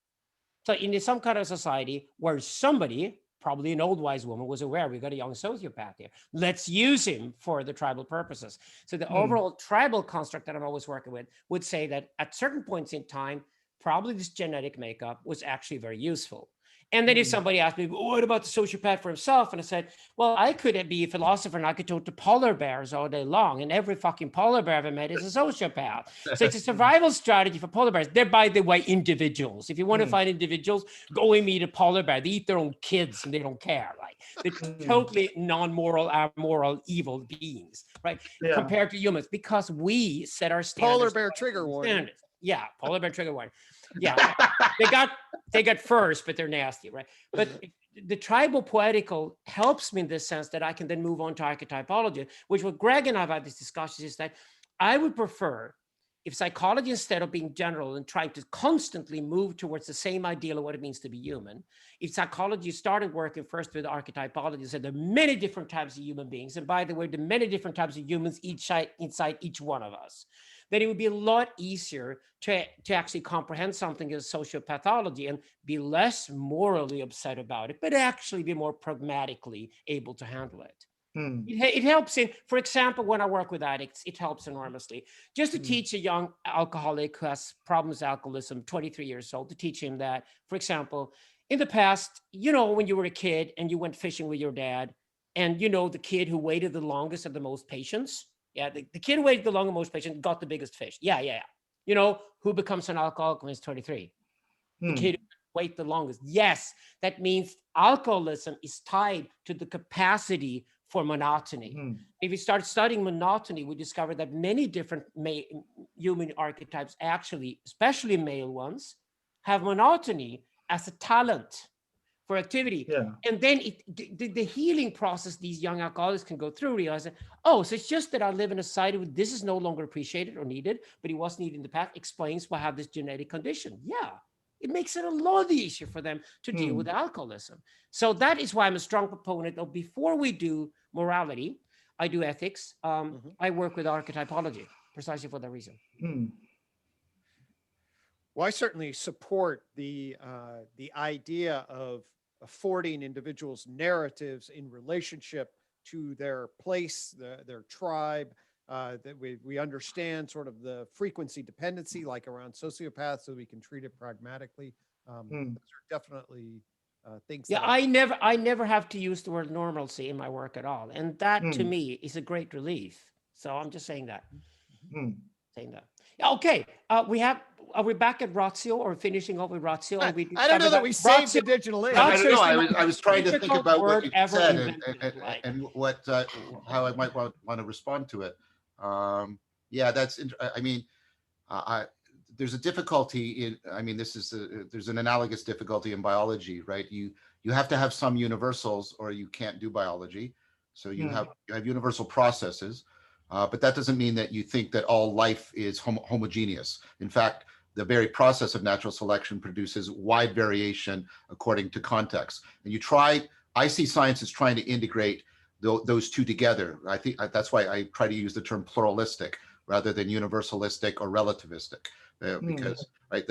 So in some kind of society where somebody, probably an old wise woman, was aware we got a young sociopath here, let's use him for the tribal purposes. So the overall tribal construct that I'm always working with would say that at certain points in time, probably this genetic makeup was actually very useful. And then if somebody asked me, well, what about the sociopath for himself? And I said, well, I could be a philosopher and I could talk to polar bears all day long. And every fucking polar bear I've ever met is a sociopath. So it's a survival strategy for polar bears. They're, by the way, individuals. If you want to find individuals, go and meet a polar bear. They eat their own kids and they don't care. Like they're totally non-moral, amoral, evil beings, right? Yeah. Compared to humans, because we set our standards. Polar bear trigger warning. Yeah, polar bear trigger warning. Yeah, they got furs, but they're nasty, right? But the tribal poetical helps me in this sense that I can then move on to archetypology, which what Gregg and I have had this discussion is that I would prefer if psychology, instead of being general and trying to constantly move towards the same ideal of what it means to be human, if psychology started working first with archetypology, said there are many different types of human beings, and by the way, there are many different types of humans inside each one of us, then it would be a lot easier to actually comprehend something as sociopathology and be less morally upset about it, but actually be more pragmatically able to handle it. It helps in, for example, when I work with addicts, it helps enormously. Just to teach a young alcoholic who has problems with alcoholism, 23 years old, to teach him that, for example, in the past, you know, when you were a kid and you went fishing with your dad, and you know, the kid who waited the longest had the most patience. Yeah, the kid who waited the longest, most patient, got the biggest fish. Yeah. You know, who becomes an alcoholic when he's 23? The kid who wait the longest. Yes, that means alcoholism is tied to the capacity for monotony. If we start studying monotony, we discover that many different human archetypes actually, especially male ones, have monotony as a talent for activity. And then the healing process these young alcoholics can go through, realizing, oh, so it's just that I live in a society where this is no longer appreciated or needed, but it was needed in the past, explains why I have this genetic condition. Yeah, it makes it a lot easier for them to deal with alcoholism. So that is why I'm a strong proponent of, before we do morality, I do ethics. I work with archetypology precisely for that reason. Well, I certainly support the idea of affording individuals narratives in relationship to their place, their tribe, that we understand sort of the frequency dependency, like around sociopaths, so we can treat it pragmatically. Those are definitely things. Yeah, I never have to use the word normalcy in my work at all, and that to me is a great relief. So I'm just saying that. Saying that. Okay, are we back at Ratio or finishing up with Ratio? I don't know that we saved the digital age. I don't know. I was trying to think about what you said and what how I might want to respond to it. Yeah, that's. I mean, there's a difficulty in. I mean, there's an analogous difficulty in biology, right? You have to have some universals, or you can't do biology. So you have universal processes. But that doesn't mean that you think that all life is homogeneous. In fact, the very process of natural selection produces wide variation according to context. And I see science as trying to integrate those two together. I think that's why I try to use the term pluralistic rather than universalistic or relativistic, because right,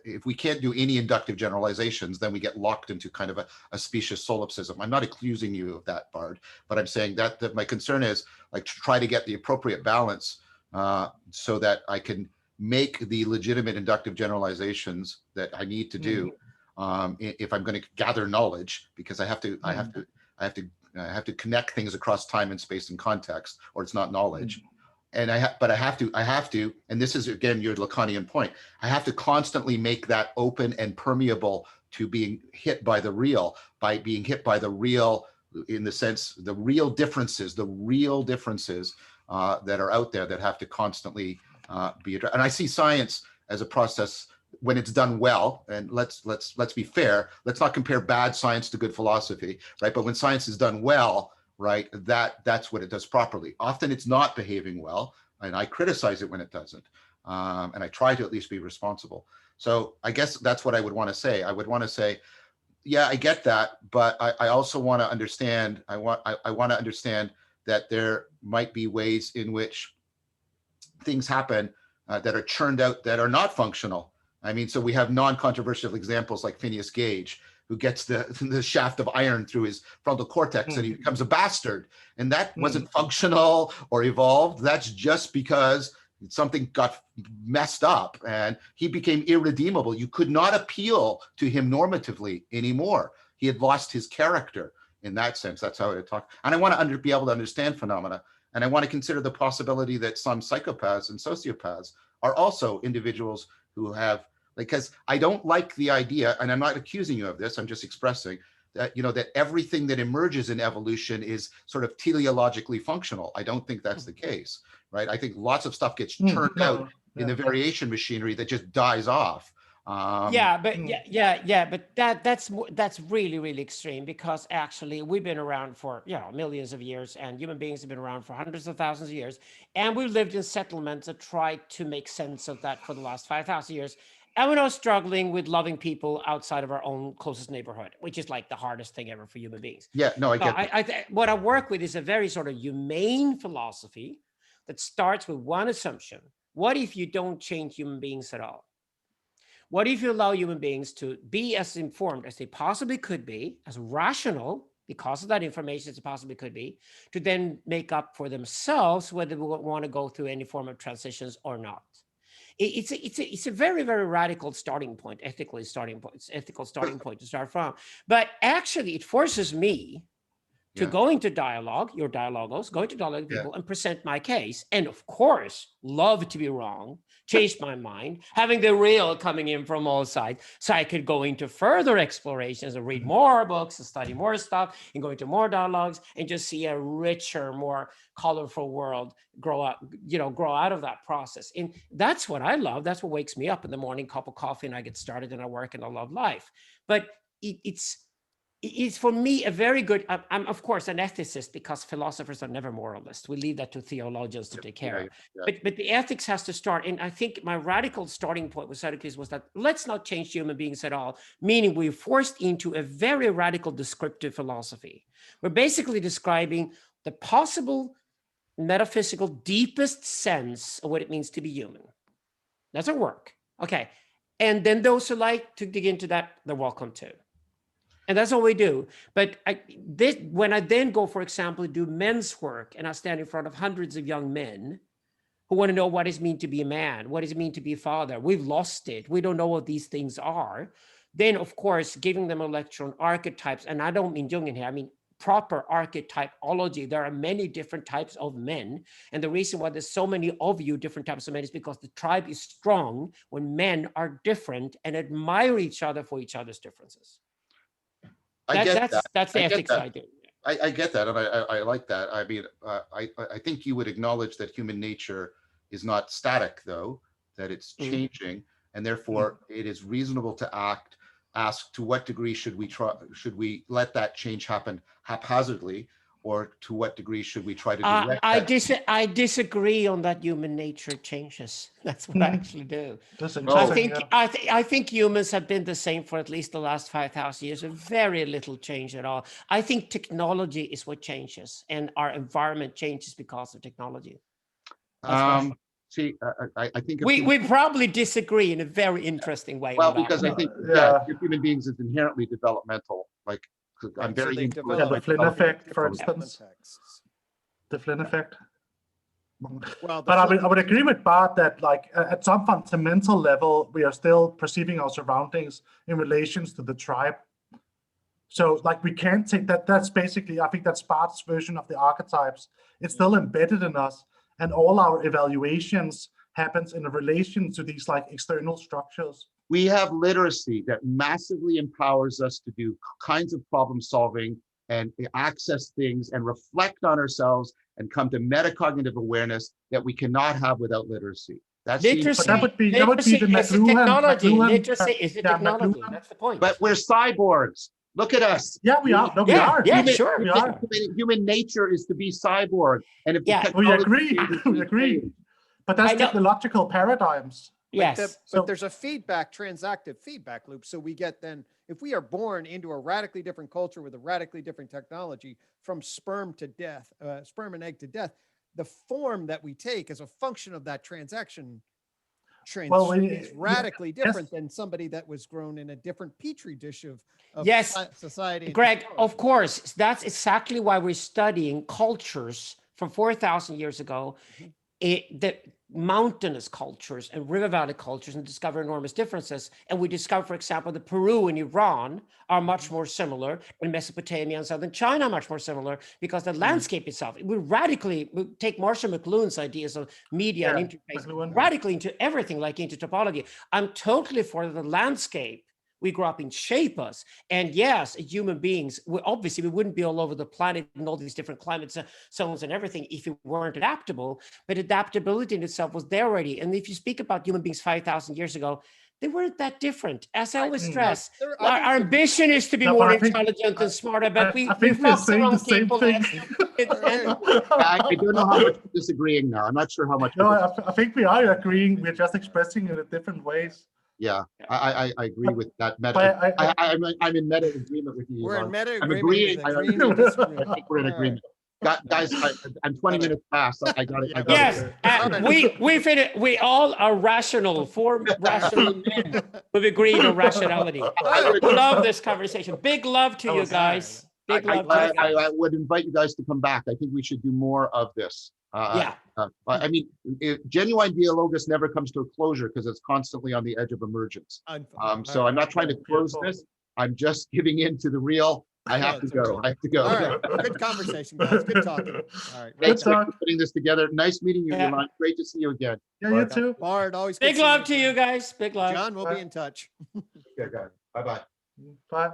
if we can't do any inductive generalizations, then we get locked into kind of a specious solipsism. I'm not accusing you of that, Bard, but I'm saying that my concern is like to try to get the appropriate balance so that I can make the legitimate inductive generalizations that I need to do if I'm going to gather knowledge, because I have to connect things across time and space and context, or it's not knowledge. And I have to, and this is again your Lacanian point, I have to constantly make that open and permeable to being hit by the real, in the sense, the real differences that are out there that have to constantly be addressed. And I see science as a process when it's done well, and let's be fair, let's not compare bad science to good philosophy, right? But when science is done well, right, that's what it does properly. Often it's not behaving well, and I criticize it when it doesn't. And I try to at least be responsible. So I guess that's what I would want to say. I would want to say, yeah, I get that, but I also want to understand, I want to understand that there might be ways in which things happen that are churned out that are not functional. I mean, so we have non-controversial examples like Phineas Gage, who gets the shaft of iron through his frontal cortex and he becomes a bastard. And that wasn't functional or evolved. That's just because something got messed up and he became irredeemable. You could not appeal to him normatively anymore. He had lost his character in that sense. That's how I talk. And I want to be able to understand phenomena. And I want to consider the possibility that some psychopaths and sociopaths are also individuals who have, because I don't like the idea, and I'm not accusing you of this, I'm just expressing that, that everything that emerges in evolution is sort of teleologically functional. I don't think that's the case, right? I think lots of stuff gets churned out in the variation machinery that just dies off. But that's really, really extreme, because actually we've been around for millions of years, and human beings have been around for hundreds of thousands of years, and we've lived in settlements that tried to make sense of that for the last 5,000 years. And we're now struggling with loving people outside of our own closest neighborhood, which is like the hardest thing ever for human beings. Yeah, no, I get that. What I work with is a very sort of humane philosophy that starts with one assumption. What if you don't change human beings at all? What if you allow human beings to be as informed as they possibly could be, as rational, because of that information as they possibly could be, to then make up for themselves whether they want to go through any form of transitions or not? It's a very, very radical starting point, ethical starting point to start from. But actually, it forces me to go into dialogue, go into dialogue with people and present my case. And of course, love to be wrong, change my mind, having the real coming in from all sides, so I could go into further explorations and read more books and study more stuff and go into more dialogues and just see a richer, more colorful world grow out of that process. And that's what I love. That's what wakes me up in the morning, cup of coffee, and I get started and I work and I love life. But it's for me a very good, I'm of course an ethicist, because philosophers are never moralists. We leave that to theologians to take care of. But the ethics has to start. And I think my radical starting point with Socrates was that let's not change human beings at all, meaning we're forced into a very radical descriptive philosophy. We're basically describing the possible metaphysical deepest sense of what it means to be human. That's our work. Okay. And then those who like to dig into that, they're welcome to. And that's all we do. But when I then go, for example, do men's work, and I stand in front of hundreds of young men who want to know what does it mean to be a man, what does it mean to be a father, we've lost it, we don't know what these things are, then of course giving them a lecture on archetypes, and I don't mean Jungian here, I mean proper archetypology. There are many different types of men, and the reason why there's so many of you different types of men is because the tribe is strong when men are different and admire each other for each other's differences. That's the ethics I do. I get that, and I like that. I mean, I think you would acknowledge that human nature is not static, though, that it's changing, and therefore it is reasonable to ask to what degree should we let that change happen haphazardly, or to what degree should we try to direct that? I disagree on that human nature changes. That's what I actually do. That's I interesting, think yeah. I think humans have been the same for at least the last 5,000 years, with very little change at all. I think technology is what changes, and our environment changes because of technology. See, I think We probably disagree in a very interesting way. well, on that because one. I think Yeah. human beings is inherently developmental. Like I'm So very they into it. develop the Flynn effect, for different instance. contexts. The Flynn effect. Well, But I would agree with Bart that, like, at some fundamental level, we are still perceiving our surroundings in relations to the tribe. So, like, we can't take that. That's basically, I think that's Bart's version of the archetypes. It's still embedded in us, and all our evaluations happens in relation to these, like, external structures. We have literacy that massively empowers us to do kinds of problem solving and access things and reflect on ourselves and come to metacognitive awareness that we cannot have without literacy. That's Literacy, But that would be the literacy is a McLuhan- technology. McLuhan- Literacy is a yeah, technology. McLuhan. That's the point. But we're cyborgs. Look at us. Yeah, we are. No, we Yeah, are. yeah, Human- sure. We are. Human nature is to be cyborg. And if the Yeah. technology We agree. changes, We agree. change. But that's I know. technological paradigms. Yes. But there's a transactive feedback loop. So we get then, if we are born into a radically different culture with a radically different technology, from sperm to death, sperm and egg to death, the form that we take as a function of that transaction is radically different than somebody that was grown in a different petri dish of Yes, society. and Greg, technology. of course, that's exactly why we're studying cultures from 4,000 years ago, the mountainous cultures and river valley cultures, and discover enormous differences. And we discover, for example, that Peru and Iran are much more similar, and Mesopotamia and southern China are much more similar, because the landscape itself, we take Marshall McLuhan's ideas of media and interface radically into everything, like into topology. I'm totally for the landscape we grew up in shape us. And yes, human beings, obviously we wouldn't be all over the planet in all these different climate zones and everything if we weren't adaptable, but adaptability in itself was there already. And if you speak about human beings 5,000 years ago, they weren't that different. As I always stress, our ambition is to be more intelligent and smarter, but we we're saying the same thing. I don't know how much we're disagreeing now. I'm not sure how much. No, I think we are agreeing. We're just expressing it in different ways. Yeah, I agree with that. I'm in meta agreement with you. We're in meta I'm agreement. I think we're in agreement. Guys, I'm 20 minutes past. I got it. Yes, we all are rational, four rational men who've agreed on rationality. I love this conversation. Big love to you guys. Big love to you guys. I would invite you guys to come back. I think we should do more of this. I mean, genuine dialogus never comes to a closure because it's constantly on the edge of emergence. So I'm not trying to close this. I'm just giving in to the real. I have to go. I have to go. All right. Good conversation, guys. Good talking. All right. Thanks for putting this together. Nice meeting you, Elung. Great to see you again. Yeah, you too. Bard, always big love to you guys. Big love. John, we'll be in touch. Okay, guys. Bye-bye. Bye.